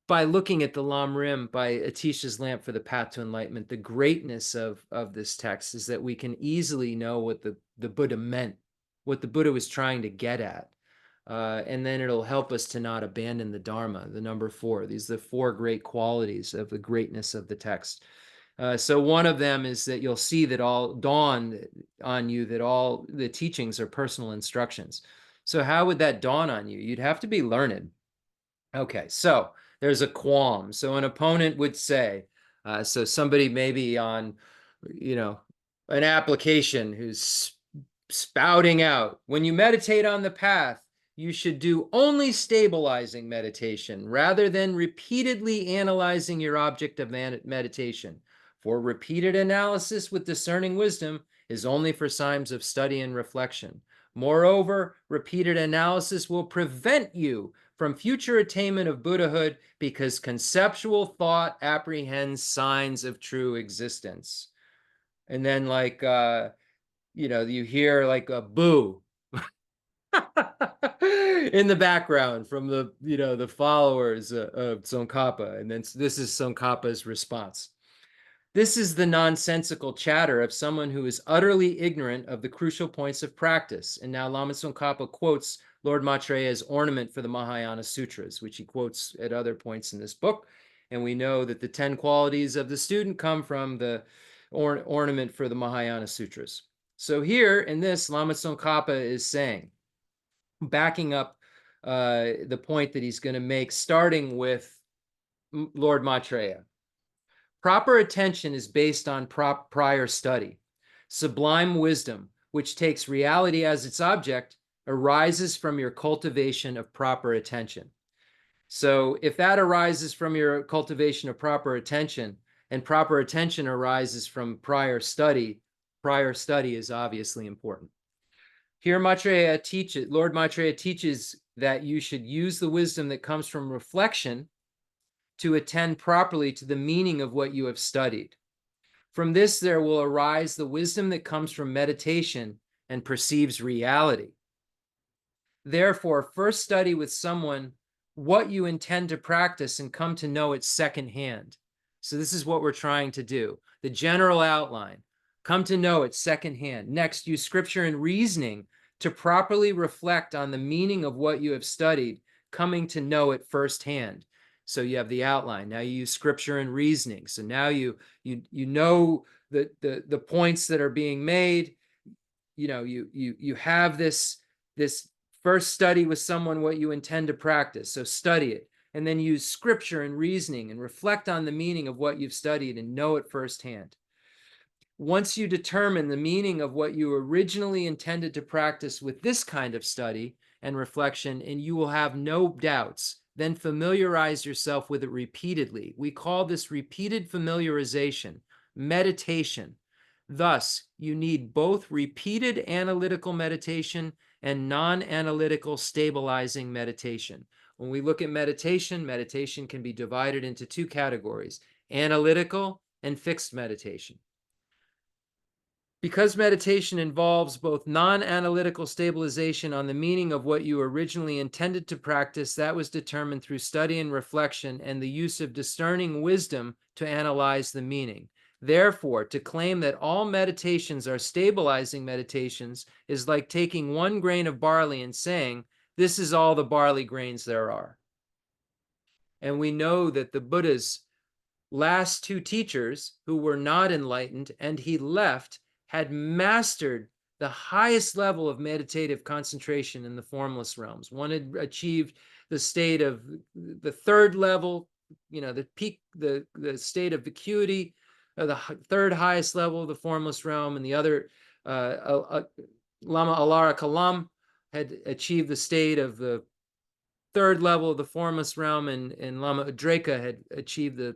by looking at the Lam Rim, by Atisha's lamp for the path to enlightenment, the greatness of this text is that we can easily know what the Buddha meant, what the Buddha was trying to get at. And then it'll help us to not abandon the Dharma, the number 4. These are the 4 great qualities of the greatness of the text. So one of them is that you'll see that all dawn on you that all the teachings are personal instructions. So how would that dawn on you? You'd have to be learned. Okay, so there's a qualm. So an opponent would say, so somebody maybe on, an application who's spouting out, when you meditate on the path, you should do only stabilizing meditation rather than repeatedly analyzing your object of meditation. For repeated analysis with discerning wisdom is only for signs of study and reflection. Moreover, repeated analysis will prevent you from future attainment of Buddhahood because conceptual thought apprehends signs of true existence. And then, you hear like a boo in the background from the followers of Tsongkhapa. And then this is Tsongkhapa's response. This is the nonsensical chatter of someone who is utterly ignorant of the crucial points of practice. And now Lama Tsongkhapa quotes Lord Maitreya's ornament for the Mahayana Sutras, which he quotes at other points in this book. And we know that the 10 qualities of the student come from the ornament for the Mahayana Sutras. So here in this, Lama Tsongkhapa is saying, backing up the point that he's going to make, starting with Lord Maitreya. Proper attention is based on prior study. Sublime wisdom, which takes reality as its object, arises from your cultivation of proper attention. So if that arises from your cultivation of proper attention, and proper attention arises from prior study is obviously important. Here Lord Maitreya teaches that you should use the wisdom that comes from reflection to attend properly to the meaning of what you have studied. From this, there will arise the wisdom that comes from meditation and perceives reality. Therefore, first study with someone what you intend to practice and come to know it secondhand. So this is what we're trying to do. The general outline, come to know it secondhand. Next, use scripture and reasoning to properly reflect on the meaning of what you have studied, coming to know it firsthand. So you have the outline. Now you use scripture and reasoning. So now you know the points that are being made. You have this first study with someone what you intend to practice. So study it, and then use scripture and reasoning and reflect on the meaning of what you've studied and know it firsthand. Once you determine the meaning of what you originally intended to practice with this kind of study and reflection, and you will have no doubts, then familiarize yourself with it repeatedly. We call this repeated familiarization, meditation. Thus, you need both repeated analytical meditation and non-analytical stabilizing meditation. When we look at meditation, meditation can be divided into two categories, analytical and fixed meditation. Because meditation involves both non-analytical stabilization on the meaning of what you originally intended to practice, that was determined through study and reflection and the use of discerning wisdom to analyze the meaning. Therefore, to claim that all meditations are stabilizing meditations is like taking one grain of barley and saying, this is all the barley grains there are. And we know that the Buddha's last two teachers, who were not enlightened, and he left, had mastered the highest level of meditative concentration in the formless realms. One had achieved the state of the third level, the peak, the state of vacuity, the third highest level of the formless realm, and the other, Lama Alara Kalam, had achieved the state of the third level of the formless realm, and Lama Udreka had achieved the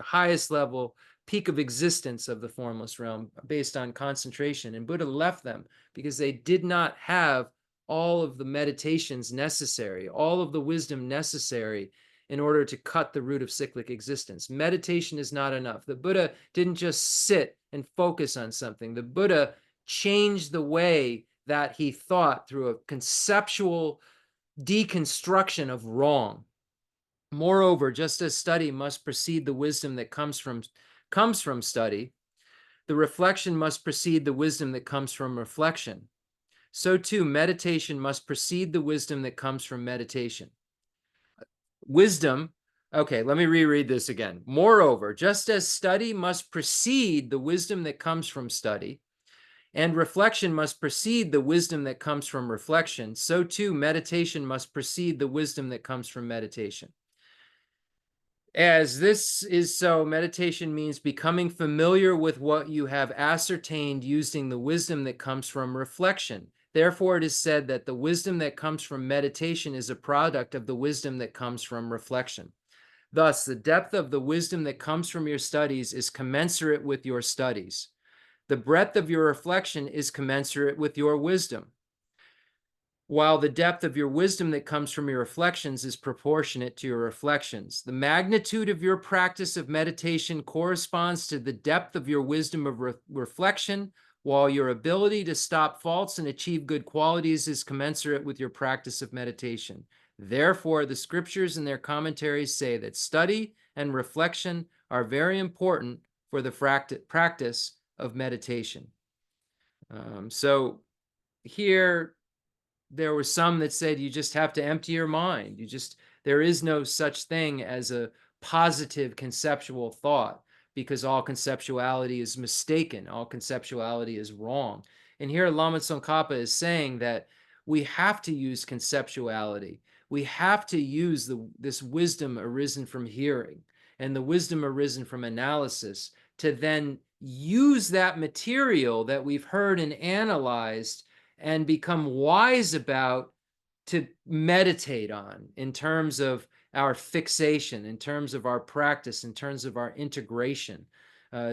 highest level, peak of existence of the formless realm based on concentration. And Buddha left them because they did not have all of the meditations necessary, all of the wisdom necessary in order to cut the root of cyclic existence. Meditation is not enough. The Buddha didn't just sit and focus on something. The Buddha changed the way that he thought through a conceptual deconstruction of wrong. Moreover, just as study must precede the wisdom that comes from study, the reflection must precede the wisdom that comes from reflection. So too, meditation must precede the wisdom that comes from meditation. Wisdom Okay, let me reread this again. Moreover, just as study must precede the wisdom that comes from study, and reflection must precede the wisdom that comes from reflection, so too meditation must precede the wisdom that comes from meditation. As this is so, meditation means becoming familiar with what you have ascertained using the wisdom that comes from reflection. Therefore, it is said that the wisdom that comes from meditation is a product of the wisdom that comes from reflection. Thus, the depth of the wisdom that comes from your studies is commensurate with your studies. The breadth of your reflection is commensurate with your wisdom, while the depth of your wisdom that comes from your reflections is proportionate to your reflections. The magnitude of your practice of meditation corresponds to the depth of your wisdom of reflection, while your ability to stop faults and achieve good qualities is commensurate with your practice of meditation. Therefore, the scriptures and their commentaries say that study and reflection are very important for the practice of meditation. So here, there were some that said you just have to empty your mind. There is no such thing as a positive conceptual thought, because all conceptuality is mistaken. All conceptuality is wrong. And here Lama Tsongkhapa is saying that we have to use conceptuality. We have to use this wisdom arisen from hearing and the wisdom arisen from analysis to then use that material that we've heard and analyzed and become wise about, to meditate on in terms of our fixation, in terms of our practice, in terms of our integration.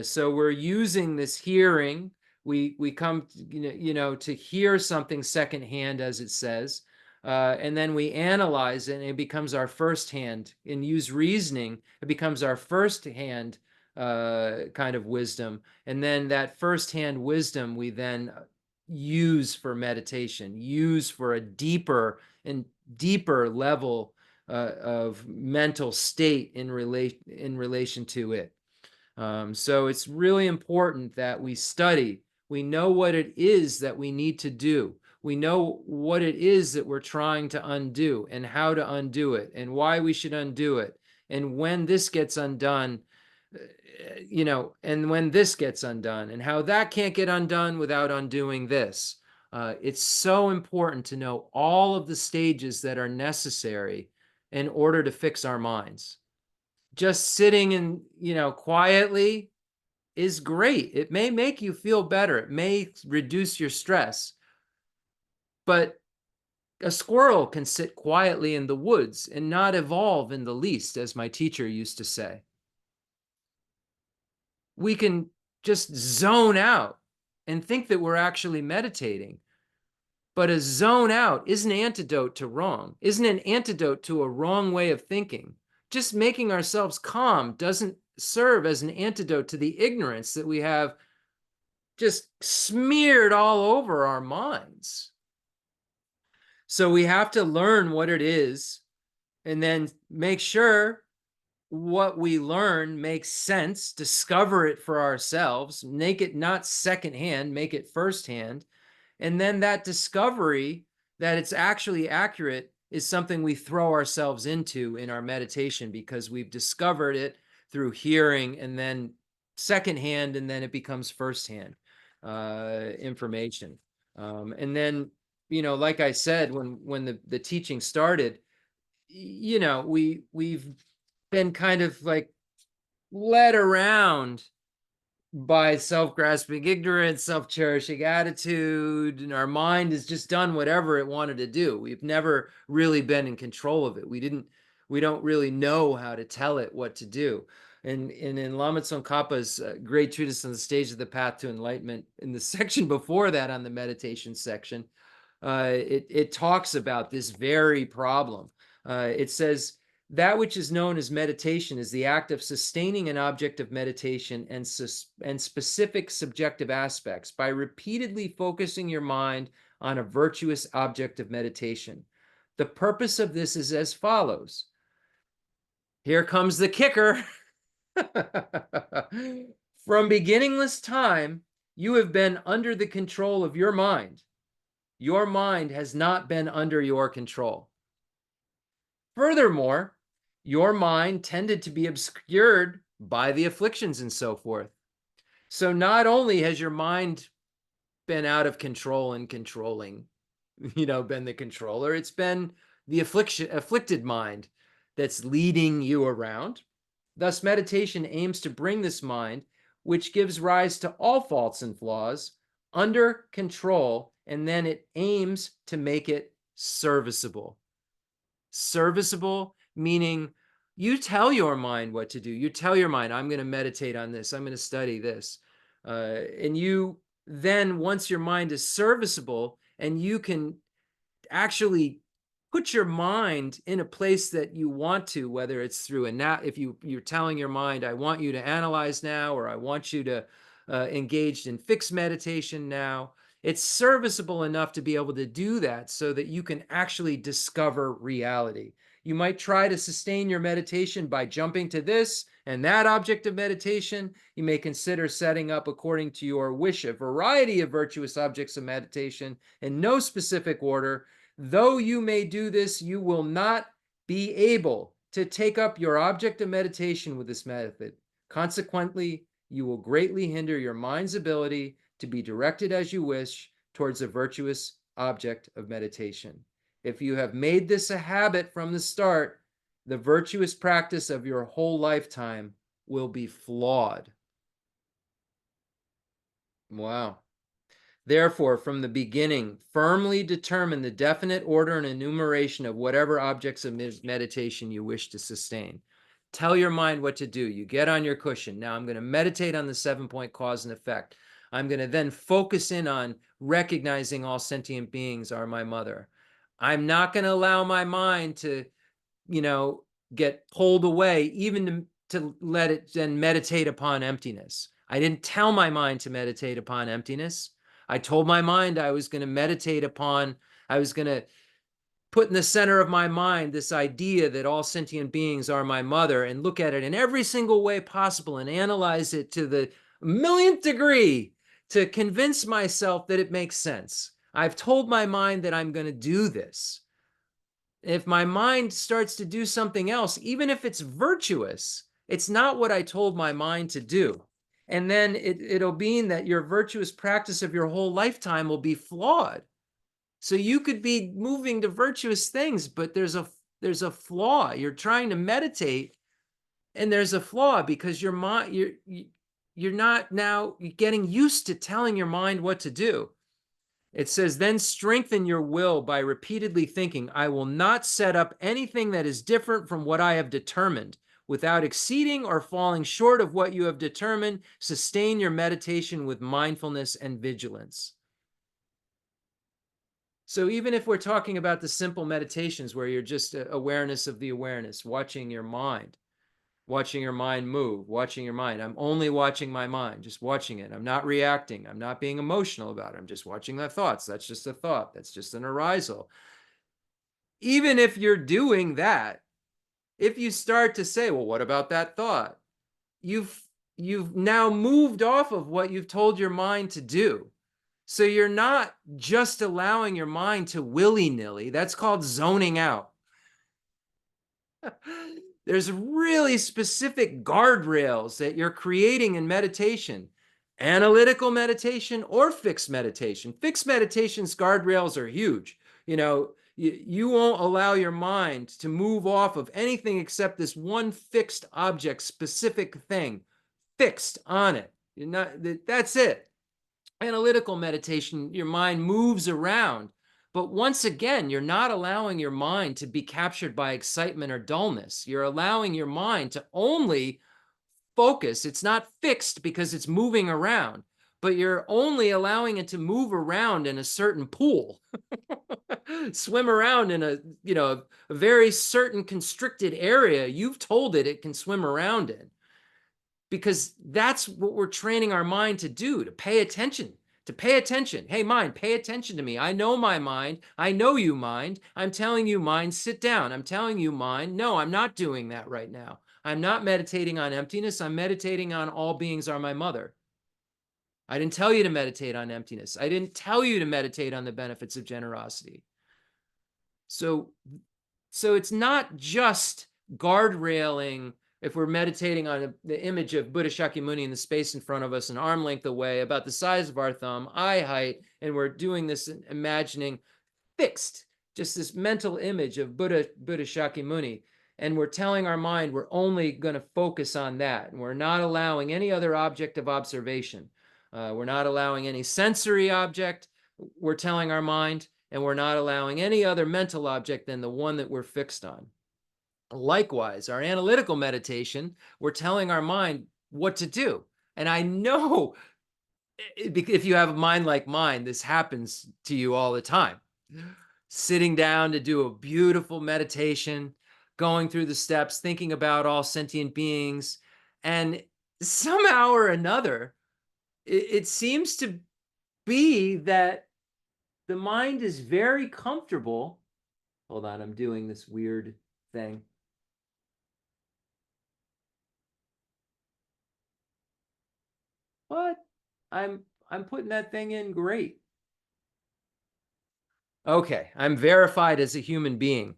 So we're using this hearing. We come, to hear something secondhand, as it says, and then we analyze it, and it becomes our first hand. And use reasoning, it becomes our first hand kind of wisdom, and then that first hand wisdom we then use for meditation, use for a deeper level of mental state in relation to it. So it's really important that we study. We know what it is that we need to do. We know what it is that we're trying to undo and how to undo it and why we should undo it. And when this gets undone, and when this gets undone, and how that can't get undone without undoing this. It's so important to know all of the stages that are necessary in order to fix our minds. Just sitting and, quietly is great. It may make you feel better. It may reduce your stress. But a squirrel can sit quietly in the woods and not evolve in the least, as my teacher used to say. We can just zone out and think that we're actually meditating. But a zone out is an antidote to wrong, isn't an antidote to a wrong way of thinking. Just making ourselves calm doesn't serve as an antidote to the ignorance that we have just smeared all over our minds. So we have to learn what it is and then make sure what we learn makes sense, discover it for ourselves, make it not secondhand, make it firsthand. And then that discovery that it's actually accurate is something we throw ourselves into in our meditation, because we've discovered it through hearing and then secondhand, and then it becomes firsthand information. And then, like I said, when the teaching started, we've been kind of like led around by self-grasping ignorance, self-cherishing attitude, and our mind has just done whatever it wanted to do. We've never really been in control of it. We don't really know how to tell it what to do. And in Lama Tsongkhapa's great treatise on the stage of the path to enlightenment, in the section before that, on the meditation section, it talks about this very problem. It says, that which is known as meditation is the act of sustaining an object of meditation and specific subjective aspects by repeatedly focusing your mind on a virtuous object of meditation. The purpose of this is as follows. Here comes the kicker. From beginningless time, you have been under the control of your mind. Your mind has not been under your control. Furthermore, your mind tended to be obscured by the afflictions and so forth. So not only has your mind been out of control and controlling, been the controller, it's been the afflicted mind that's leading you around. Thus, meditation aims to bring this mind, which gives rise to all faults and flaws, under control, and then it aims to make it serviceable. Serviceable, meaning you tell your mind what to do. You tell your mind, I'm going to meditate on this. I'm going to study this. And you then, once your mind is serviceable and you can actually put your mind in a place that you want to, whether it's through if you're telling your mind, I want you to analyze now, or I want you to engage in fixed meditation now, it's serviceable enough to be able to do that so that you can actually discover reality. You might try to sustain your meditation by jumping to this and that object of meditation. You may consider setting up, according to your wish, a variety of virtuous objects of meditation in no specific order. Though you may do this, you will not be able to take up your object of meditation with this method. Consequently, you will greatly hinder your mind's ability to be directed as you wish towards a virtuous object of meditation. If you have made this a habit from the start, the virtuous practice of your whole lifetime will be flawed. Wow. Therefore, from the beginning, firmly determine the definite order and enumeration of whatever objects of meditation you wish to sustain. Tell your mind what to do. You get on your cushion. Now I'm going to meditate on the 7-point cause and effect. I'm going to then focus in on recognizing all sentient beings are my mother. I'm not going to allow my mind to, get pulled away, even to let it then meditate upon emptiness. I didn't tell my mind to meditate upon emptiness. I told my mind I was going to meditate upon, I was going to put in the center of my mind this idea that all sentient beings are my mother, and look at it in every single way possible and analyze it to the millionth degree to convince myself that it makes sense. I've told my mind that I'm going to do this. If my mind starts to do something else, even if it's virtuous, it's not what I told my mind to do. And then it'll mean that your virtuous practice of your whole lifetime will be flawed. So you could be moving to virtuous things, but there's a flaw. You're trying to meditate, and there's a flaw because your mind, you're not now getting used to telling your mind what to do. It says, then strengthen your will by repeatedly thinking, I will not set up anything that is different from what I have determined. Without exceeding or falling short of what you have determined, sustain your meditation with mindfulness and vigilance. So even if we're talking about the simple meditations where you're just awareness of the awareness, watching your mind move, watching your mind. I'm only watching my mind, just watching it. I'm not reacting. I'm not being emotional about it. I'm just watching the thoughts. That's just a thought. That's just an arisal. Even if you're doing that, if you start to say, well, what about that thought? You've now moved off of what you've told your mind to do. So you're not just allowing your mind to willy-nilly. That's called zoning out. There's really specific guardrails that you're creating in meditation, analytical meditation or fixed meditation. Fixed meditation's guardrails are huge. You won't allow your mind to move off of anything except this one fixed object, specific thing, fixed on it. That's it. Analytical meditation, your mind moves around. But once again, you're not allowing your mind to be captured by excitement or dullness. You're allowing your mind to only focus. It's not fixed because it's moving around, but you're only allowing it to move around in a certain pool, swim around in a very certain constricted area you've told it can swim around in. Because that's what we're training our mind to do, to pay attention. Hey, mind, pay attention to me. I know my mind. I know you, mind. I'm telling you, mind, sit down. I'm telling you, mind, no, I'm not doing that right now. I'm not meditating on emptiness. I'm meditating on all beings are my mother. I didn't tell you to meditate on emptiness. I didn't tell you to meditate on the benefits of generosity. So it's not just guardrailing, if we're meditating on the image of Buddha Shakyamuni in the space in front of us, an arm length away, about the size of our thumb, eye height, and we're doing this, imagining fixed, just this mental image of Buddha Shakyamuni, and we're telling our mind we're only going to focus on that, and we're not allowing any other object of observation. We're not allowing any sensory object, we're telling our mind, and we're not allowing any other mental object than the one that we're fixed on. Likewise, our analytical meditation, we're telling our mind what to do. And I know if you have a mind like mine, this happens to you all the time. Sitting down to do a beautiful meditation, going through the steps, thinking about all sentient beings, and somehow or another, it seems to be that the mind is very comfortable. Hold on, I'm doing this weird thing. What? I'm putting that thing in great. Okay, I'm verified as a human being.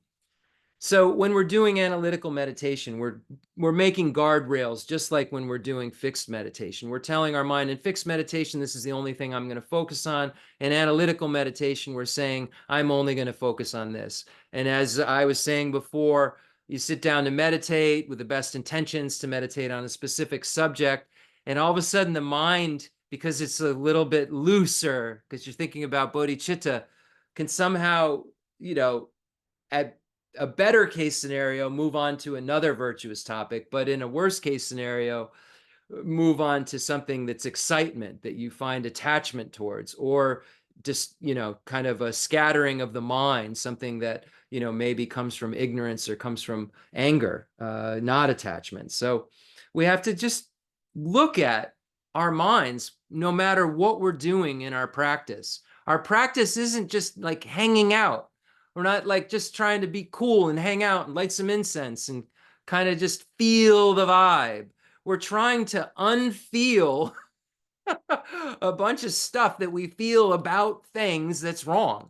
So when we're doing analytical meditation, we're making guardrails, just like when we're doing fixed meditation. We're telling our mind, in fixed meditation, this is the only thing I'm going to focus on. In analytical meditation, we're saying, I'm only going to focus on this. And as I was saying before, you sit down to meditate with the best intentions to meditate on a specific subject, and all of a sudden the mind, because it's a little bit looser, because you're thinking about bodhicitta, can somehow, at a better case scenario, move on to another virtuous topic, but in a worst case scenario, move on to something that's excitement, that you find attachment towards, or just, kind of a scattering of the mind, something that, maybe comes from ignorance or comes from anger, not attachment. So we have to just look at our minds, no matter what we're doing in our practice. Our practice isn't just like hanging out. We're not like just trying to be cool and hang out and light some incense and kind of just feel the vibe. We're trying to unfeel a bunch of stuff that we feel about things that's wrong.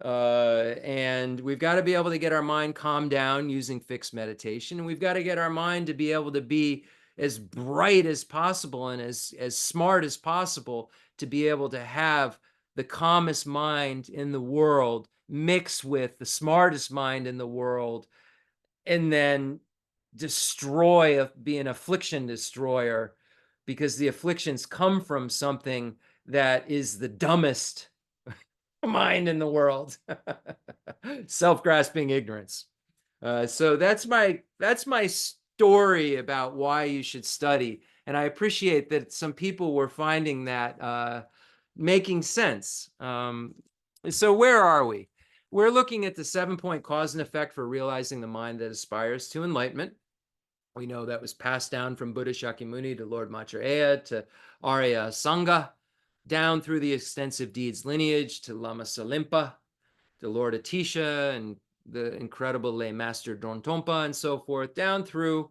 And we've got to be able to get our mind calmed down using fixed meditation. And we've got to get our mind to be able to be as bright as possible and as smart as possible, to be able to have the calmest mind in the world mixed with the smartest mind in the world, and then be an affliction destroyer, because the afflictions come from something that is the dumbest mind in the world. Self-grasping ignorance. So that's my story about why you should study. And I appreciate that some people were finding that making sense. So where are we? We're looking at the 7-point cause and effect for realizing the mind that aspires to enlightenment. We know that was passed down from Buddha Shakyamuni to Lord Maitreya to Arya Sangha, down through the extensive deeds lineage to Lama Salimpa, to Lord Atisha, and the incredible lay master Drontompa, and so forth, down through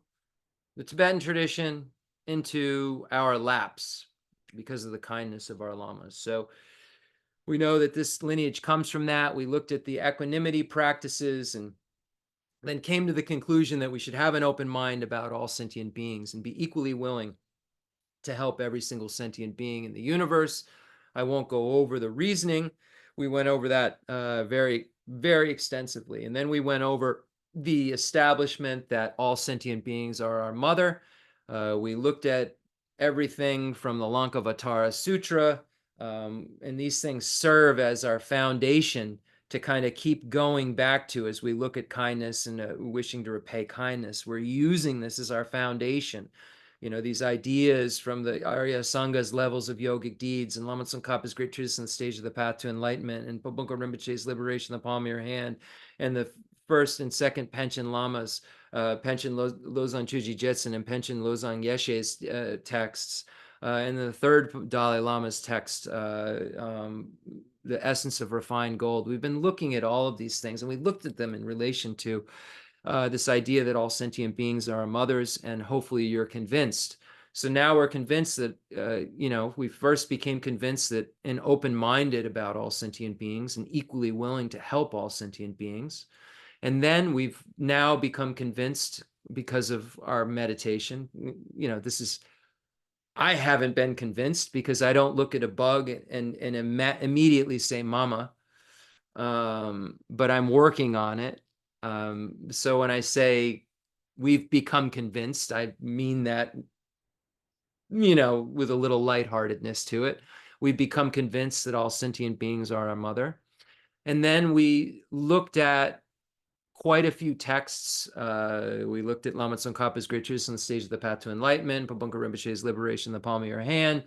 the Tibetan tradition into our laps because of the kindness of our lamas. So we know that this lineage comes from that. We looked at the equanimity practices and then came to the conclusion that we should have an open mind about all sentient beings and be equally willing to help every single sentient being in the universe. I won't go over the reasoning. We went over that very, very extensively. And then we went over the establishment that all sentient beings are our mother. We looked at everything from the Lankavatara Sutra, and these things serve as our foundation to kind of keep going back to as we look at kindness and wishing to repay kindness. We're using this as our foundation. These ideas from the Arya Sangha's levels of yogic deeds, and Lama Tsongkhapa's great treatise on the stage of the path to enlightenment, and Pabongko Rinpoche's liberation in the palm of your hand, and the first and second Panchen Lamas, Panchen Losang Chuji Jetsun and Panchen Losang Yeshe's texts, and the third Dalai Lama's text, the essence of refined gold. We've been looking at all of these things, and we looked at them in relation to this idea that all sentient beings are our mothers, and hopefully you're convinced. So now we're convinced that, we first became convinced that and open-minded about all sentient beings and equally willing to help all sentient beings. And then we've now become convinced because of our meditation. I haven't been convinced because I don't look at a bug and immediately say mama. But I'm working on it. So when I say we've become convinced, I mean that, with a little lightheartedness to it. We've become convinced that all sentient beings are our mother. And then we looked at quite a few texts. We looked at Lama Tsongkhapa's Great Truths on the Stage of the Path to Enlightenment, Pabunka Rinpoche's Liberation in the Palm of Your Hand,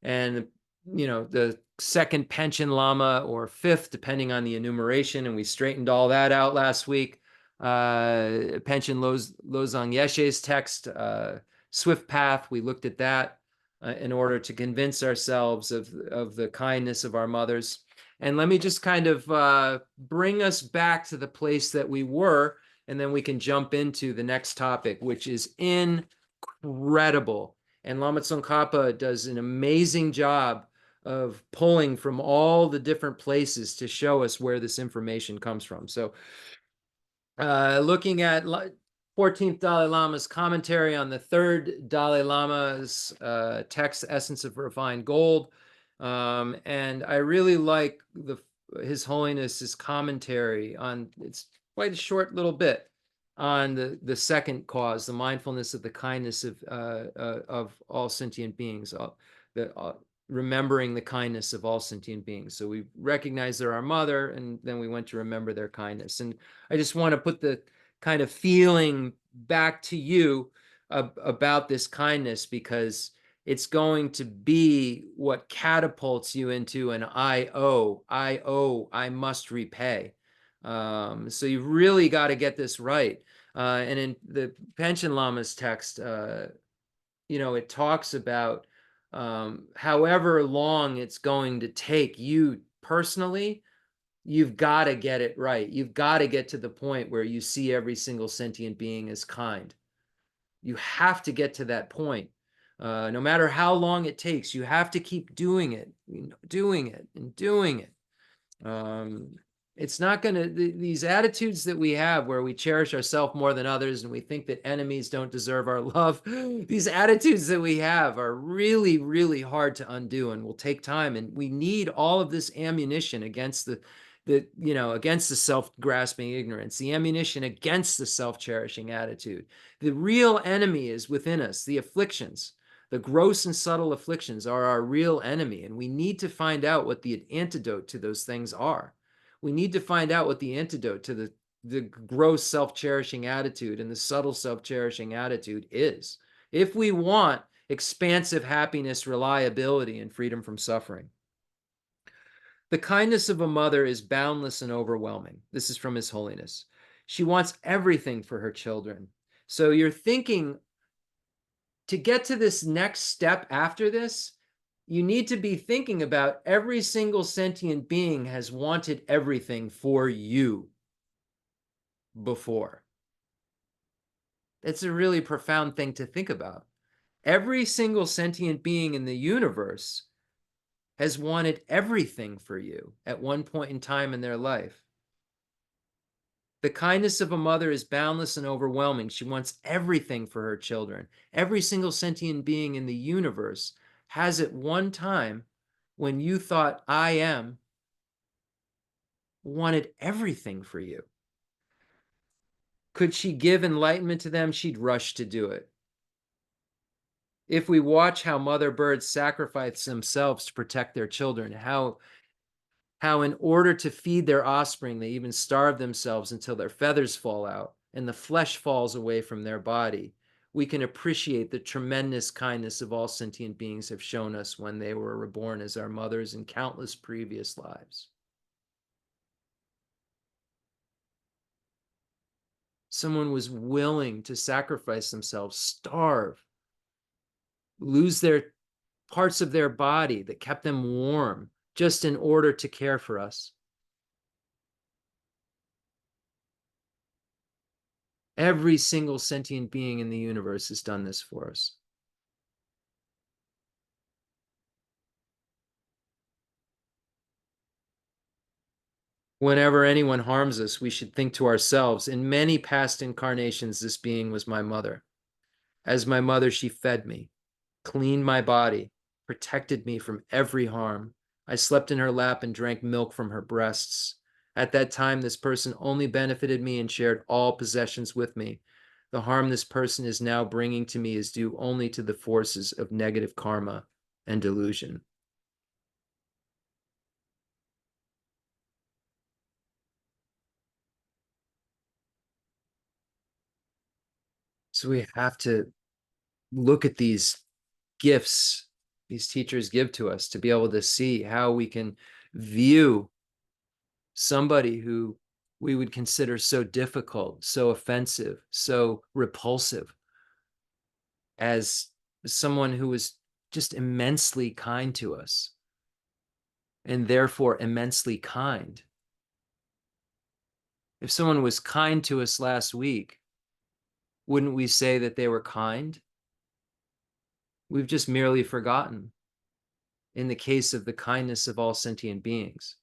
and the second Pension Lama, or fifth, depending on the enumeration, and we straightened all that out last week. Pension Losang Yeshe's text, Swift Path, we looked at that in order to convince ourselves of the kindness of our mothers. And let me just kind of bring us back to the place that we were, and then we can jump into the next topic, which is incredible. And Lama Tsongkhapa does an amazing job of pulling from all the different places to show us where this information comes from. So looking at 14th Dalai Lama's commentary on the third Dalai Lama's text, Essence of Refined Gold. And I really like His Holiness's commentary on, it's quite a short little bit, on the second cause, the mindfulness of the kindness of all sentient beings, remembering the kindness of all sentient beings. So we recognize they're our mother, and then we went to remember their kindness. And I just want to put the kind of feeling back to you about this kindness, because it's going to be what catapults you into an I owe, I must repay. So you've really got to get this right. And in the Pension Lama's text, it talks about however long it's going to take you personally, you've got to get it right. You've got to get to the point where you see every single sentient being as kind. You have to get to that point. No matter how long it takes, you have to keep doing it, doing it, and doing it. It's not going to, these attitudes that we have where we cherish ourselves more than others and we think that enemies don't deserve our love, these attitudes that we have are really, really hard to undo and will take time. And we need all of this ammunition against against the self-grasping ignorance, the ammunition against the self-cherishing attitude. The real enemy is within us, the afflictions. The gross and subtle afflictions are our real enemy, and we need to find out what the antidote to those things are. We need to find out what the antidote to the gross self-cherishing attitude and the subtle self-cherishing attitude is, if we want expansive happiness, reliability, and freedom from suffering. The kindness of a mother is boundless and overwhelming. This is from His Holiness. She wants everything for her children. So you're thinking, to get to this next step after this, you need to be thinking about every single sentient being has wanted everything for you before. It's a really profound thing to think about. Every single sentient being in the universe has wanted everything for you at one point in time in their life. The kindness of a mother is boundless and overwhelming. She wants everything for her children. Every single sentient being in the universe has at one time, when you thought I am, wanted everything for you. Could she give enlightenment to them? She'd rush to do it. If we watch how mother birds sacrifice themselves to protect their children, how in order to feed their offspring, they even starve themselves until their feathers fall out and the flesh falls away from their body, we can appreciate the tremendous kindness of all sentient beings have shown us when they were reborn as our mothers in countless previous lives. Someone was willing to sacrifice themselves, starve, lose their parts of their body that kept them warm, just in order to care for us. Every single sentient being in the universe has done this for us. Whenever anyone harms us, we should think to ourselves, in many past incarnations, this being was my mother. As my mother, she fed me, cleaned my body, protected me from every harm. I slept in her lap and drank milk from her breasts. At that time, this person only benefited me and shared all possessions with me. The harm this person is now bringing to me is due only to the forces of negative karma and delusion. So we have to look at these gifts these teachers give to us to be able to see how we can view somebody who we would consider so difficult, so offensive, so repulsive as someone who was just immensely kind to us and therefore immensely kind. If someone was kind to us last week, wouldn't we say that they were kind? We've just merely forgotten in the case of the kindness of all sentient beings.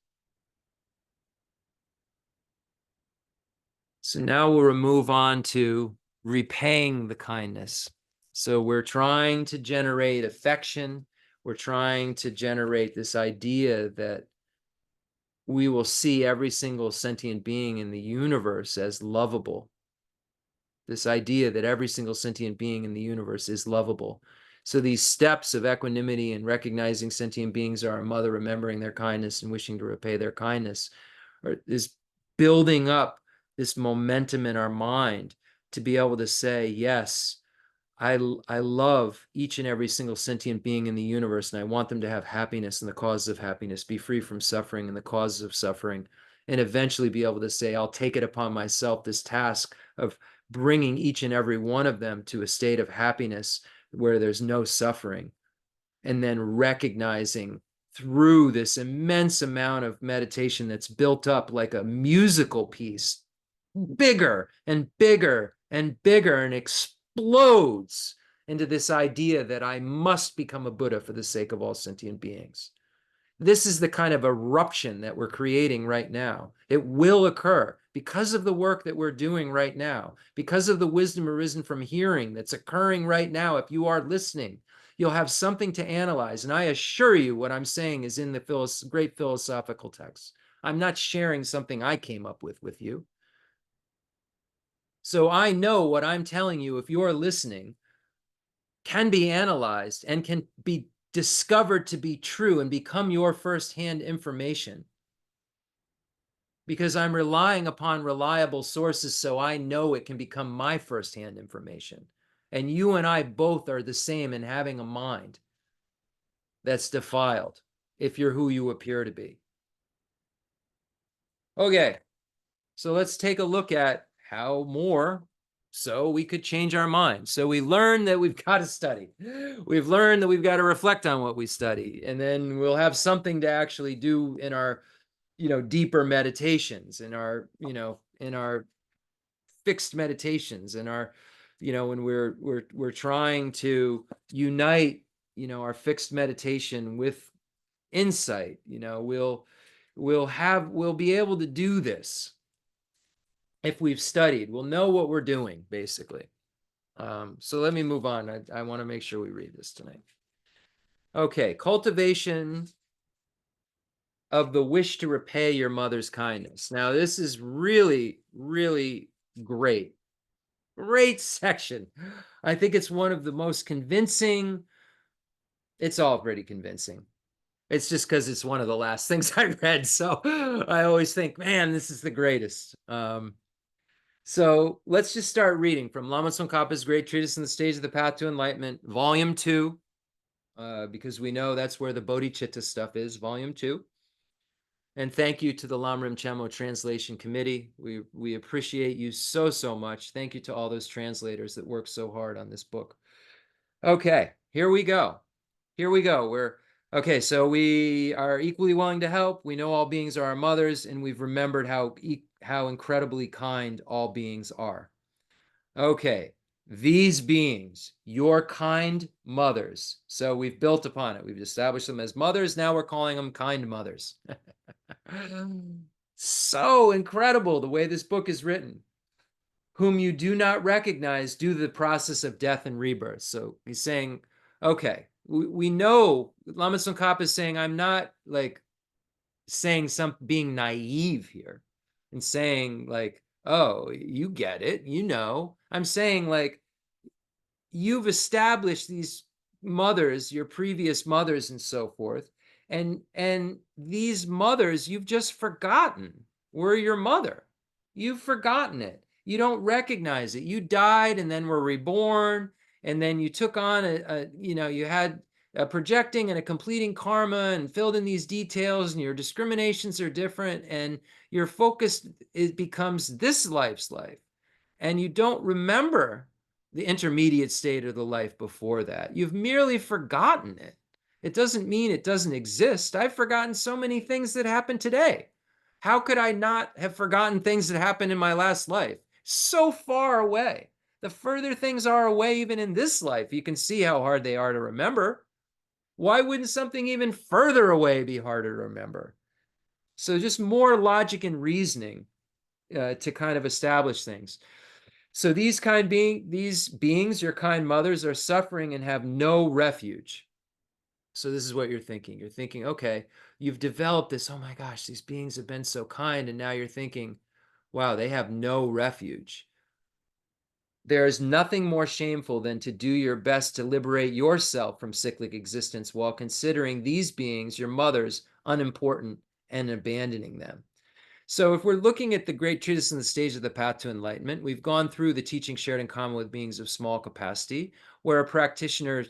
So now we'll move on to repaying the kindness. So we're trying to generate affection. We're trying to generate this idea that we will see every single sentient being in the universe as lovable. This idea that every single sentient being in the universe is lovable. So these steps of equanimity and recognizing sentient beings are our mother, remembering their kindness and wishing to repay their kindness, is building up this momentum in our mind to be able to say, yes, I love each and every single sentient being in the universe, and I want them to have happiness and the causes of happiness, be free from suffering and the causes of suffering, and eventually be able to say, I'll take it upon myself, this task of bringing each and every one of them to a state of happiness where there's no suffering, and then recognizing through this immense amount of meditation that's built up like a musical piece, bigger and bigger and bigger, and explodes into this idea that I must become a Buddha for the sake of all sentient beings. This is the kind of eruption that we're creating right now. It will occur because of the work that we're doing right now, because of the wisdom arisen from hearing that's occurring right now. If you are listening, you'll have something to analyze. And I assure you what I'm saying is in the great philosophical texts. I'm not sharing something I came up with you. So I know what I'm telling you, if you're listening, can be analyzed and can be discovered to be true and become your firsthand information. Because I'm relying upon reliable sources, so I know it can become my firsthand information. And you and I both are the same in having a mind that's defiled, if you're who you appear to be. Okay, so let's take a look at how more so we could change our mind. So we learned that we've got to study. We've learned that we've got to reflect on what we study, and then we'll have something to actually do in our, deeper meditations, in our, in our fixed meditations, in our, when we're trying to unite, our fixed meditation with insight. We'll be able to do this if we've studied. We'll know what we're doing, basically. So let me move on. I want to make sure we read this tonight. Okay, cultivation of the wish to repay your mother's kindness. Now, this is really, really great. Great section. I think it's one of the most convincing. It's all pretty convincing. It's just because it's one of the last things I read. So I always think, man, this is the greatest. So let's just start reading from Lama Tsongkhapa's Great Treatise on the Stage of the Path to Enlightenment, Volume 2, because we know that's where the bodhicitta stuff is, Volume 2. And thank you to the Lamrim Chenmo Translation Committee. We appreciate you so much. Thank you to all those translators that work so hard on this book. Okay, here we go. Okay, so we are equally willing to help. We know all beings are our mothers, and we've remembered how incredibly kind all beings are. Okay, these beings, your kind mothers. So we've built upon it. We've established them as mothers. Now we're calling them kind mothers. So incredible the way this book is written. Whom you do not recognize due to the process of death and rebirth. So he's saying, okay, we know Lama Tsongkhapa is saying, I'm not like saying being naive here and saying like, oh, you get it, you know. I'm saying like, you've established these mothers, your previous mothers and so forth, and these mothers you've just forgotten were your mother. You've forgotten it. You don't recognize it. You died and then were reborn, and then you took on you had a projecting and a completing karma and filled in these details, and your discriminations are different, and your focus, it becomes this life's life, and you don't remember the intermediate state of the life before that. You've merely forgotten it. It doesn't mean it doesn't exist. I've forgotten so many things that happened today. How could I not have forgotten things that happened in my last life? So far away. The further things are away, even in this life, you can see how hard they are to remember. Why wouldn't something even further away be harder to remember? So just more logic and reasoning to kind of establish things. So these beings, your kind mothers, are suffering and have no refuge. So this is what you're thinking. You're thinking, okay, you've developed this, oh my gosh, these beings have been so kind. And now you're thinking, wow, they have no refuge. There is nothing more shameful than to do your best to liberate yourself from cyclic existence while considering these beings, your mothers, unimportant and abandoning them. So if we're looking at the great treatise in the stage of the path to enlightenment, we've gone through the teaching shared in common with beings of small capacity, where a practitioner,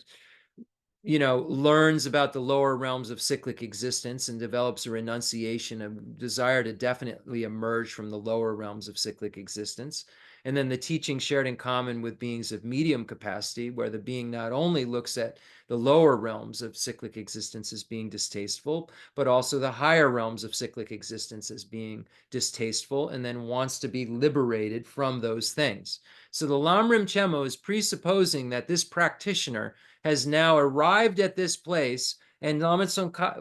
learns about the lower realms of cyclic existence and develops a renunciation, a desire to definitely emerge from the lower realms of cyclic existence. And then the teaching shared in common with beings of medium capacity, where the being not only looks at the lower realms of cyclic existence as being distasteful, but also the higher realms of cyclic existence as being distasteful, and then wants to be liberated from those things. So the Lamrim Chemo is presupposing that this practitioner has now arrived at this place, and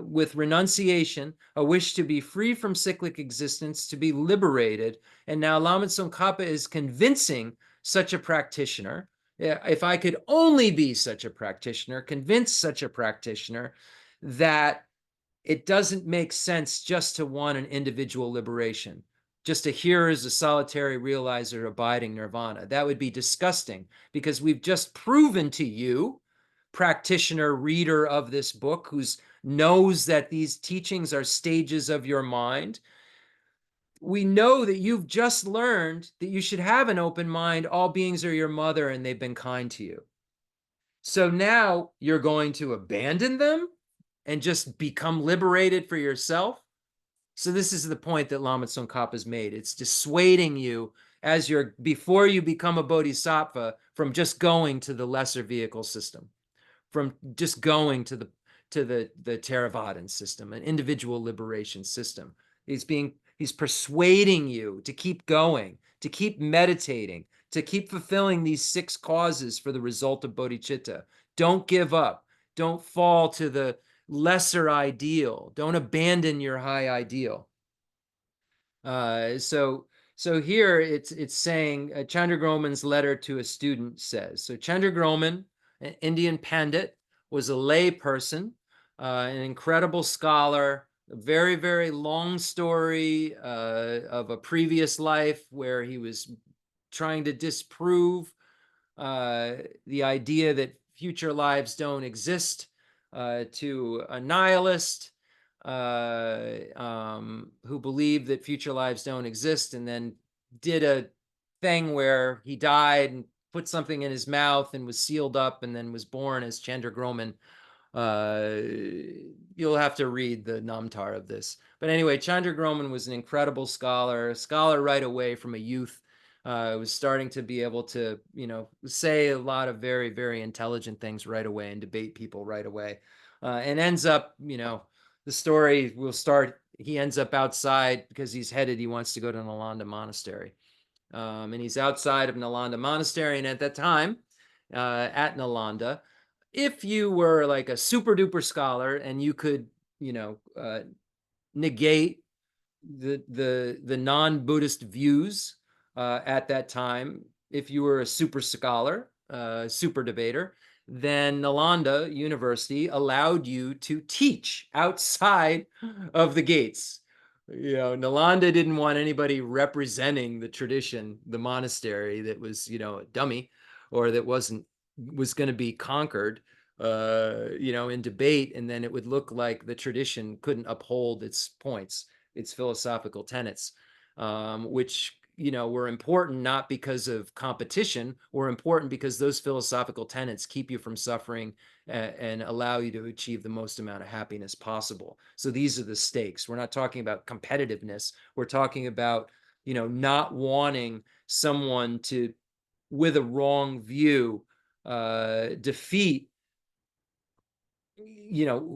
with renunciation, a wish to be free from cyclic existence, to be liberated. And now Lama Tsongkhapa is convincing such a practitioner, if I could only be such a practitioner, convince such a practitioner that it doesn't make sense just to want an individual liberation, just to hear as a solitary realizer abiding nirvana. That would be disgusting, because we've just proven to you, practitioner reader of this book, who knows that these teachings are stages of your mind, we know that you've just learned that you should have an open mind. All beings are your mother and they've been kind to you. So now you're going to abandon them and just become liberated for yourself. So this is the point that Lama Tsongkhapa has made. It's dissuading you before you become a bodhisattva from just going to the lesser vehicle system, from just going to the Theravadan system, an individual liberation system. He's persuading you to keep going, to keep meditating, to keep fulfilling these 6 causes for the result of bodhicitta. Don't give up. Don't fall to the lesser ideal. Don't abandon your high ideal. So here it's saying, Chandragoman's letter to a student says, so Chandragoman, an Indian pandit, was a lay person, an incredible scholar, a very, very long story of a previous life where he was trying to disprove the idea that future lives don't exist to a nihilist who believed that future lives don't exist, and then did a thing where he died and put something in his mouth and was sealed up and then was born as Chandragoman. You'll have to read the Namtar of this. But anyway, Chandragoman was an incredible scholar right away from a youth. Was starting to be able to, say a lot of very, very intelligent things right away and debate people right away. And ends up, the story will start, he ends up outside because he wants to go to Nalanda Monastery. And he's outside of Nalanda Monastery. And at that time, at Nalanda, if you were like a super duper scholar and you could, negate the non-Buddhist views at that time. If you were a super scholar, super debater, then Nalanda University allowed you to teach outside of the gates. Nalanda didn't want anybody representing the tradition, the monastery that was, a dummy, or that was going to be conquered, in debate, and then it would look like the tradition couldn't uphold its points, its philosophical tenets, which were important not because of competition, were important because those philosophical tenets keep you from suffering and allow you to achieve the most amount of happiness possible. So these are the stakes. We're not talking about competitiveness. We're talking about not wanting someone to, with a wrong view, defeat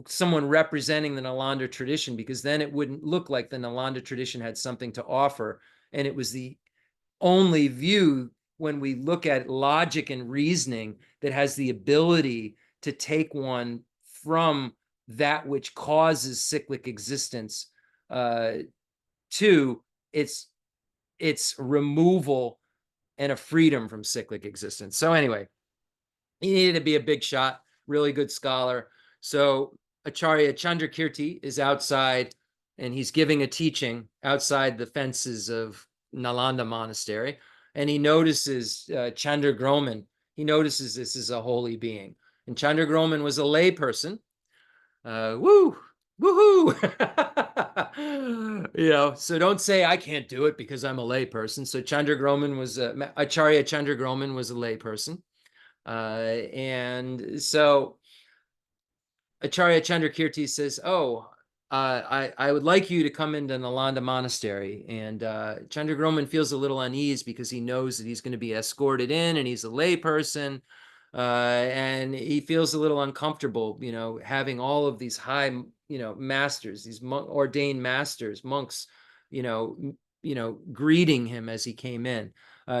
someone representing the Nalanda tradition, because then it wouldn't look like the Nalanda tradition had something to offer. And it was the only view, when we look at logic and reasoning, that has the ability to take one from that which causes cyclic existence to its removal and a freedom from cyclic existence. So anyway, he needed to be a big shot, really good scholar. So Acharya Chandrakirti is outside, and he's giving a teaching outside the fences of Nalanda Monastery, and he notices Chandragroman. He notices this is a holy being, and Chandragroman was a lay person. Woohoo! So don't say I can't do it because I'm a lay person. So Chandragroman was Acharya Chandragroman was a lay person, and so Acharya Chandrakirti says, "Oh, I would like you to come into Nalanda Monastery." And Chandragroman feels a little unease because he knows that he's going to be escorted in, and he's a lay person, and he feels a little uncomfortable, having all of these high, masters, these ordained masters, monks, greeting him as he came in.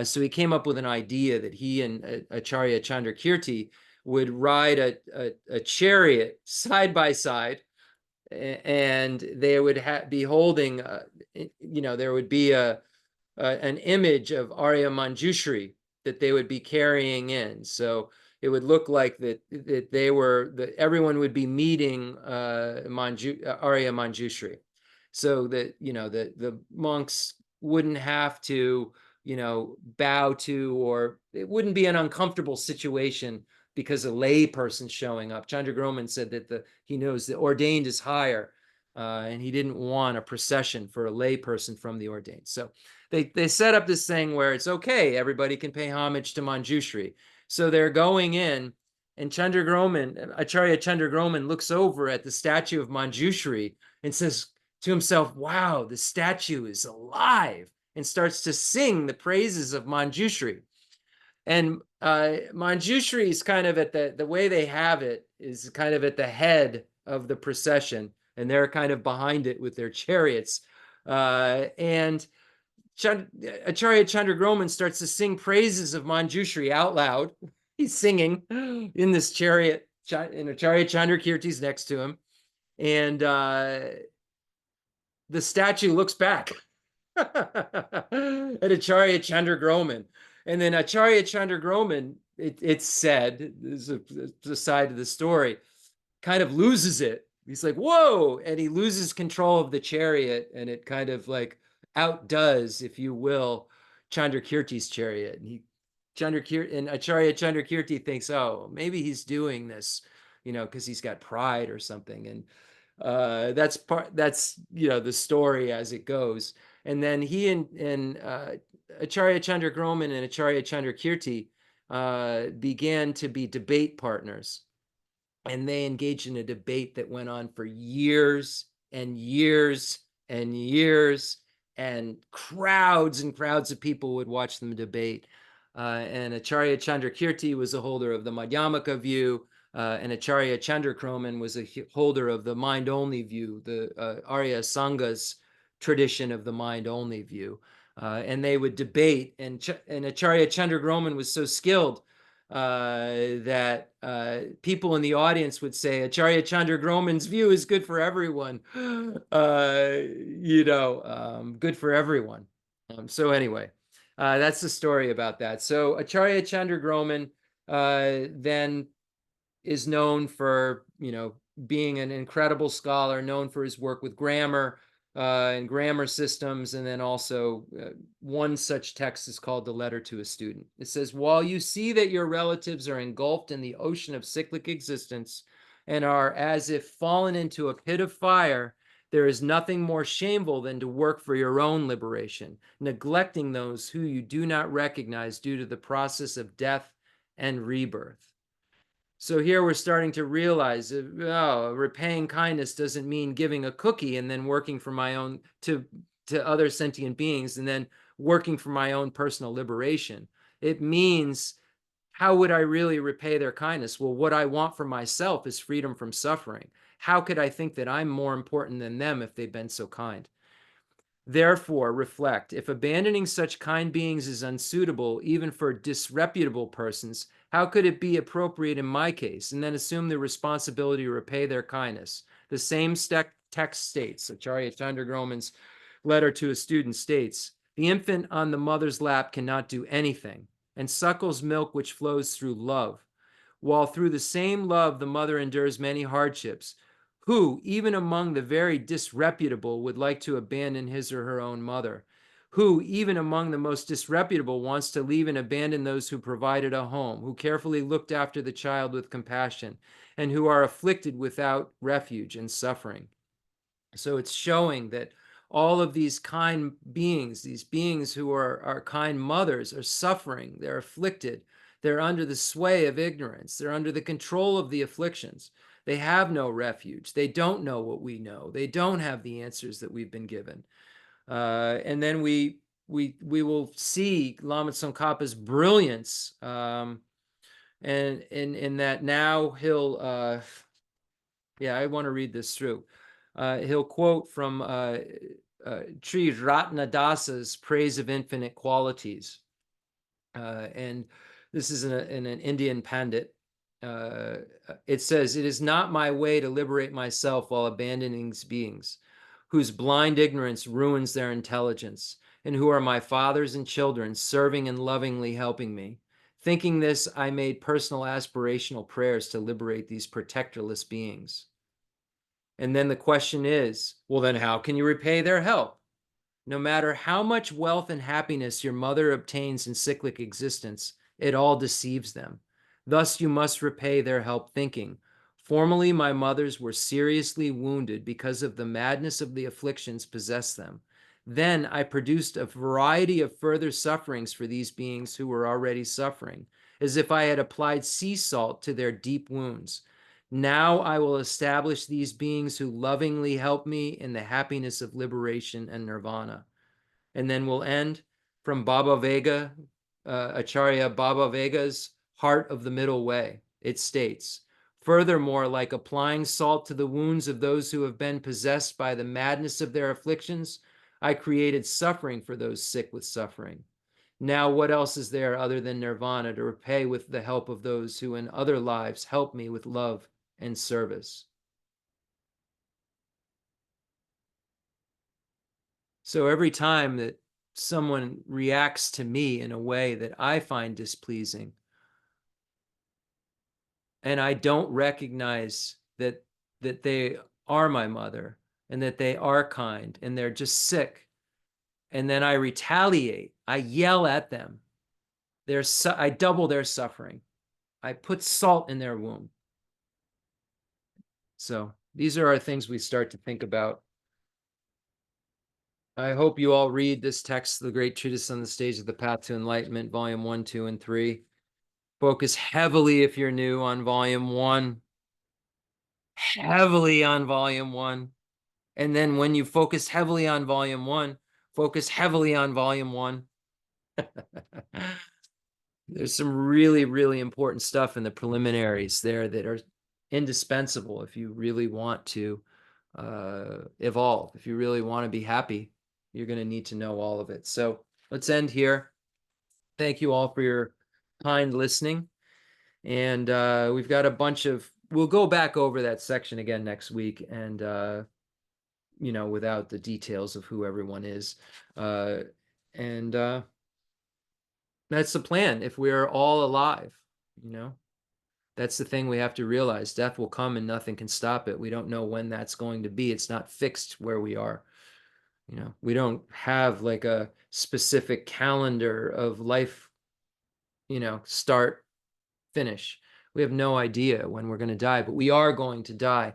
So he came up with an idea that he and Acharya Chandrakirti would ride a chariot side by side, and they would be holding, there would be an image of Arya Manjushri that they would be carrying in. So it would look like that everyone would be meeting Arya Manjushri, so that the monks wouldn't have to bow to, or it wouldn't be an uncomfortable situation because a lay person showing up. Chandragroman said that he knows the ordained is higher, and he didn't want a procession for a lay person from the ordained. So they set up this thing where it's okay, everybody can pay homage to Manjushri. So they're going in, and Acharya Chandragroman looks over at the statue of Manjushri and says to himself, "Wow, the statue is alive," and starts to sing the praises of Manjushri. And Manjushri is kind of at the way they have it is kind of at the head of the procession, and they're kind of behind it with their chariots. And Acharya Chandragroman starts to sing praises of Manjushri out loud. He's singing in this chariot, and Acharya Chandrakirti's next to him. And the statue looks back at Acharya Chandragroman. And then Acharya Chandragroman, it's said, this is the side of the story, kind of loses it. He's like, whoa, and he loses control of the chariot, and it kind of like outdoes, if you will, Chandrakirti's chariot. And Acharya Chandrakirti thinks, oh, maybe he's doing this, because he's got pride or something. And that's the story as it goes. And then he and Acharya Chandragroman and Acharya Chandrakirti began to be debate partners, and they engaged in a debate that went on for years and years and years, and crowds of people would watch them debate. And Acharya Chandrakirti was a holder of the Madhyamaka view, and Acharya Chandragroman was a holder of the mind-only view, the Arya Sanga's tradition of the mind-only view. And they would debate, and Acharya Chandragroman was so skilled that people in the audience would say Acharya Chandragroman's view is good for everyone. Good for everyone. So anyway, that's the story about that. So Acharya Chandragroman then is known for, being an incredible scholar, known for his work with grammar and grammar systems. And then also one such text is called The Letter to a Student. It says, while you see that your relatives are engulfed in the ocean of cyclic existence and are as if fallen into a pit of fire, there is nothing more shameful than to work for your own liberation, neglecting those who you do not recognize due to the process of death and rebirth. So here we're starting to realize, repaying kindness doesn't mean giving a cookie and then working for my own to other sentient beings and then working for my own personal liberation. It means, how would I really repay their kindness? Well, what I want for myself is freedom from suffering. How could I think that I'm more important than them if they've been so kind? Therefore, reflect. If abandoning such kind beings is unsuitable, even for disreputable persons, how could it be appropriate in my case? And then assume the responsibility to repay their kindness. The same text states, Acharya Chandragroman's letter to a student states, the infant on the mother's lap cannot do anything, and suckles milk which flows through love. While through the same love the mother endures many hardships, who, even among the very disreputable, would like to abandon his or her own mother? Who, even among the most disreputable, wants to leave and abandon those who provided a home, who carefully looked after the child with compassion, and who are afflicted without refuge and suffering? So it's showing that all of these kind beings, these beings who are kind mothers, are suffering, they're afflicted, they're under the sway of ignorance, they're under the control of the afflictions. They have no refuge. They don't know what we know. They don't have the answers that we've been given. And then we will see Lama Tsongkhapa's brilliance, and in that now he'll, I want to read this through. He'll quote from Sri Ratnadasa's Praise of Infinite Qualities. And this is in an Indian Pandit. It says, it is not my way to liberate myself while abandoning these beings, whose blind ignorance ruins their intelligence, and who are my fathers and children, serving and lovingly helping me. Thinking this, I made personal aspirational prayers to liberate these protectorless beings. And then the question is, well, then how can you repay their help? No matter how much wealth and happiness your mother obtains in cyclic existence, it all deceives them. Thus you must repay their help, thinking, formerly my mothers were seriously wounded because of the madness of the afflictions possessed them. Then I produced a variety of further sufferings for these beings who were already suffering, as if I had applied sea salt to their deep wounds. Now I will establish these beings who lovingly help me in the happiness of liberation and nirvana. And then we'll end from Baba Vega, Acharya Baba Vega's Heart of the Middle Way. It states, furthermore, like applying salt to the wounds of those who have been possessed by the madness of their afflictions, I created suffering for those sick with suffering. Now, what else is there other than nirvana to repay with the help of those who in other lives help me with love and service? So every time that someone reacts to me in a way that I find displeasing, and I don't recognize that they are my mother and that they are kind and they're just sick, and then I retaliate, I yell at them, I double their suffering. I put salt in their wound. So these are our things we start to think about. I hope you all read this text, The Great Treatise on the Stage of the Path to Enlightenment, Volume 1, 2, and 3. Focus heavily, if you're new, on Volume 1. Heavily on Volume 1. And then when you focus heavily on Volume 1, focus heavily on Volume 1. There's some really, really important stuff in the preliminaries there that are indispensable if you really want to evolve. If you really want to be happy, you're going to need to know all of it. So let's end here. Thank you all for your kind listening. And we've got a bunch of, we'll go back over that section again next week, and without the details of who everyone is. And that's the plan. If we're all alive, that's the thing we have to realize. Death will come and nothing can stop it. We don't know when that's going to be. It's not fixed where we are. We don't have like a specific calendar of life, start, finish. We have no idea when we're going to die, but we are going to die.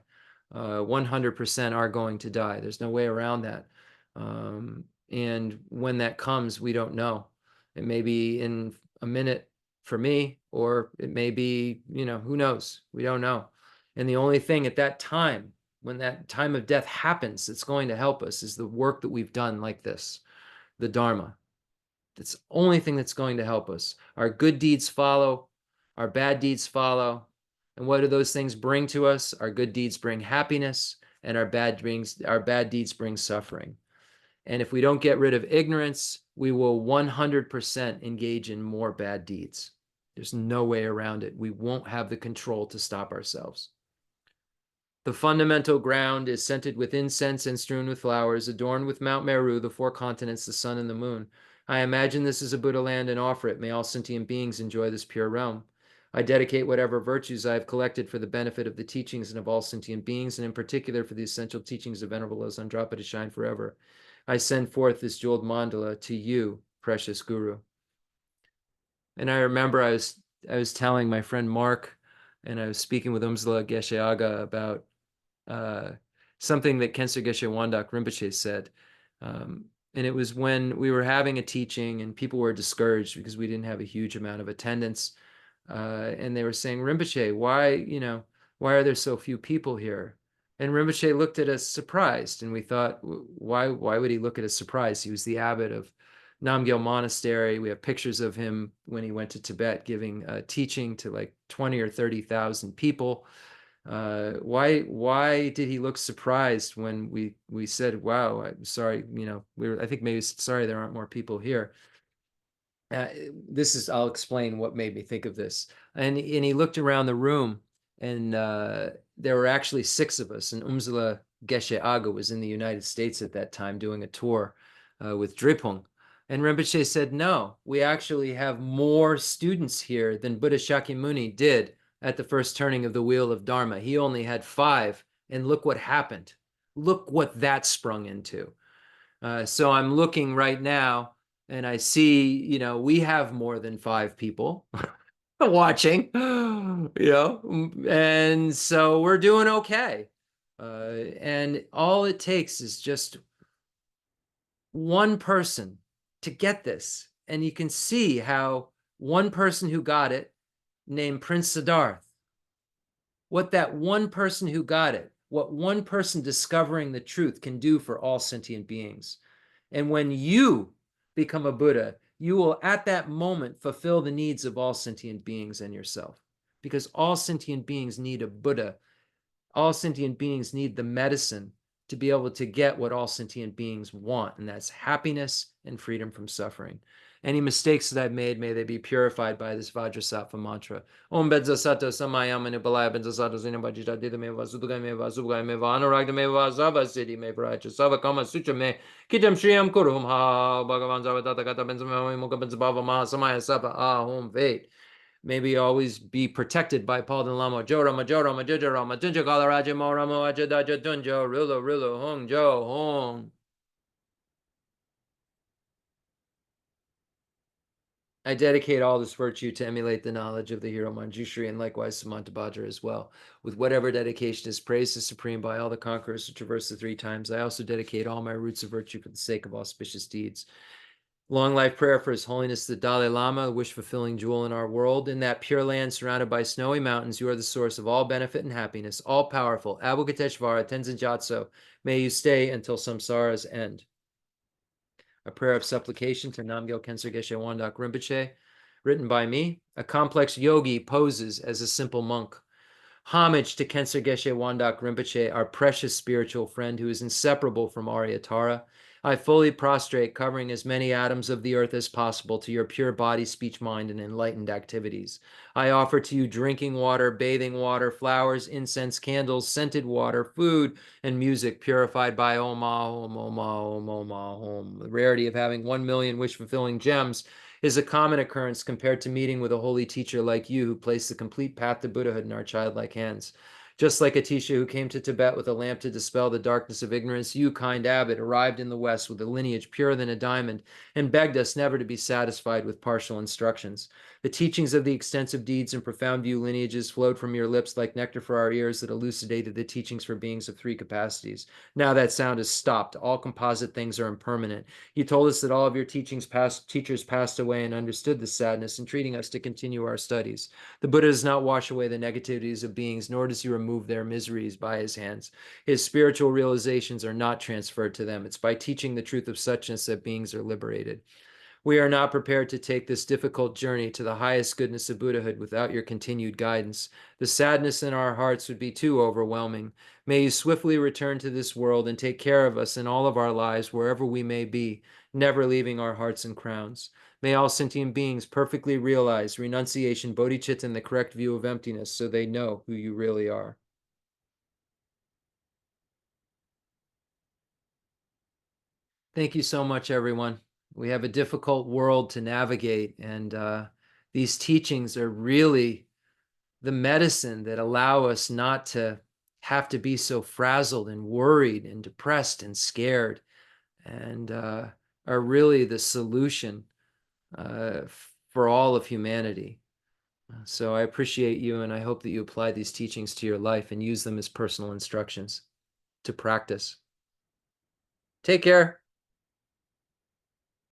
100% are going to die. There's no way around that. And when that comes, we don't know. It may be in a minute for me, or it may be, who knows? We don't know. And the only thing at that time, when that time of death happens, that's going to help us is the work that we've done like this, the Dharma. That's the only thing that's going to help us. Our good deeds follow, our bad deeds follow. And what do those things bring to us? Our good deeds bring happiness, and our bad deeds bring suffering. And if we don't get rid of ignorance, we will 100% engage in more bad deeds. There's no way around it. We won't have the control to stop ourselves. The fundamental ground is scented with incense and strewn with flowers, adorned with Mount Meru, the four continents, the sun, and the moon. I imagine this is a Buddha land and offer it. May all sentient beings enjoy this pure realm. I dedicate whatever virtues I have collected for the benefit of the teachings and of all sentient beings, and in particular for the essential teachings of Venerable Losang Drakpa to shine forever. I send forth this jeweled mandala to you, precious Guru. And I remember I was telling my friend Mark, and I was speaking with Umse Geshe Agha about something that Khensur Geshe Wangdak Rinpoche said. And it was when we were having a teaching and people were discouraged because we didn't have a huge amount of attendance. And they were saying, Rinpoche, why are there so few people here? And Rinpoche looked at us surprised, and we thought, why would he look at us surprised? He was the abbot of Namgyal Monastery. We have pictures of him when he went to Tibet giving teaching to like 20 or 30,000 people. Why did he look surprised when we said, wow, I'm sorry, I think maybe sorry there aren't more people here. I'll explain what made me think of this. And he looked around the room, and there were actually 6 of us, and Umse Geshe Agha was in the United States at that time doing a tour with Drepung. And Rinpoche said, no, we actually have more students here than Buddha Shakyamuni did at the first turning of the wheel of Dharma. He only had 5, and look what happened. Look what that sprung into. So I'm looking right now, and I see, we have more than 5 people watching, and so we're doing okay. And all it takes is just one person to get this. And you can see how one person who got it, named Prince Siddharth, what that one person who got it, what one person discovering the truth can do for all sentient beings. And when you become a Buddha, you will at that moment fulfill the needs of all sentient beings and yourself. Because all sentient beings need a Buddha. All sentient beings need the medicine to be able to get what all sentient beings want, and that's happiness and freedom from suffering. Any mistakes that I've made, may they be purified by this Vajrasattva mantra. Om Benza Satta Samayam Nibalaya Benza Satta Zinabajita Dida Meva Suduga Meva Subga Meva Anuragda Meva Zava Siddhi Meva Raja Sava Kama Sutra Me Kitam Shriyam Kurum Ha Bhagavan Zava Tata Kata Benza Meva Mukha Benza Bhava Maha Samaya Sapa Ahom Vait. May we always be protected by Paul and Lama. Jorama, Jorama, Jijarama, Junja Galaraja, Moramo, Ajadaja, Dunjo, Rulu, Rulu, Hong, Jo, Hong. I dedicate all this virtue to emulate the knowledge of the hero Manjushri, and likewise Samantabhadra as well. With whatever dedication is praised as supreme by all the conquerors who traverse the 3 times, I also dedicate all my roots of virtue for the sake of auspicious deeds. Long life prayer for His Holiness the Dalai Lama, the wish-fulfilling jewel in our world. In that pure land surrounded by snowy mountains, you are the source of all benefit and happiness, all-powerful. Avalokiteshvara, Tenzin Gyatso, may you stay until samsara's end. A prayer of supplication to Namgyal Khensur Geshe Wangdak Rinpoche, written by me. A complex yogi poses as a simple monk. Homage to Khensur Geshe Wangdak Rinpoche, our precious spiritual friend who is inseparable from Aryatara. I fully prostrate, covering as many atoms of the earth as possible to your pure body, speech, mind, and enlightened activities. I offer to you drinking water, bathing water, flowers, incense, candles, scented water, food, and music purified by Om, Om, Om, Om, Om, Om. The rarity of having 1 million wish-fulfilling gems is a common occurrence compared to meeting with a holy teacher like you who placed the complete path to Buddhahood in our childlike hands. Just like Atisha, who came to Tibet with a lamp to dispel the darkness of ignorance, you, kind abbot, arrived in the West with a lineage purer than a diamond and begged us never to be satisfied with partial instructions. The teachings of the extensive deeds and profound view lineages flowed from your lips like nectar for our ears that elucidated the teachings for beings of three capacities. Now that sound has stopped. All composite things are impermanent. You told us that all of your teachers passed away and understood the sadness, entreating us to continue our studies. The Buddha does not wash away the negativities of beings, nor does he remove their miseries by his hands. His spiritual realizations are not transferred to them. It's by teaching the truth of suchness that beings are liberated. We are not prepared to take this difficult journey to the highest goodness of Buddhahood without your continued guidance. The sadness in our hearts would be too overwhelming. May you swiftly return to this world and take care of us in all of our lives, wherever we may be, never leaving our hearts and crowns. May all sentient beings perfectly realize renunciation, bodhicitta, and the correct view of emptiness so they know who you really are. Thank you so much, everyone. We have a difficult world to navigate, and these teachings are really the medicine that allow us not to have to be so frazzled and worried and depressed and scared, and are really the solution uh, for all of humanity. So I appreciate you, and I hope that you apply these teachings to your life and use them as personal instructions to practice. Take care.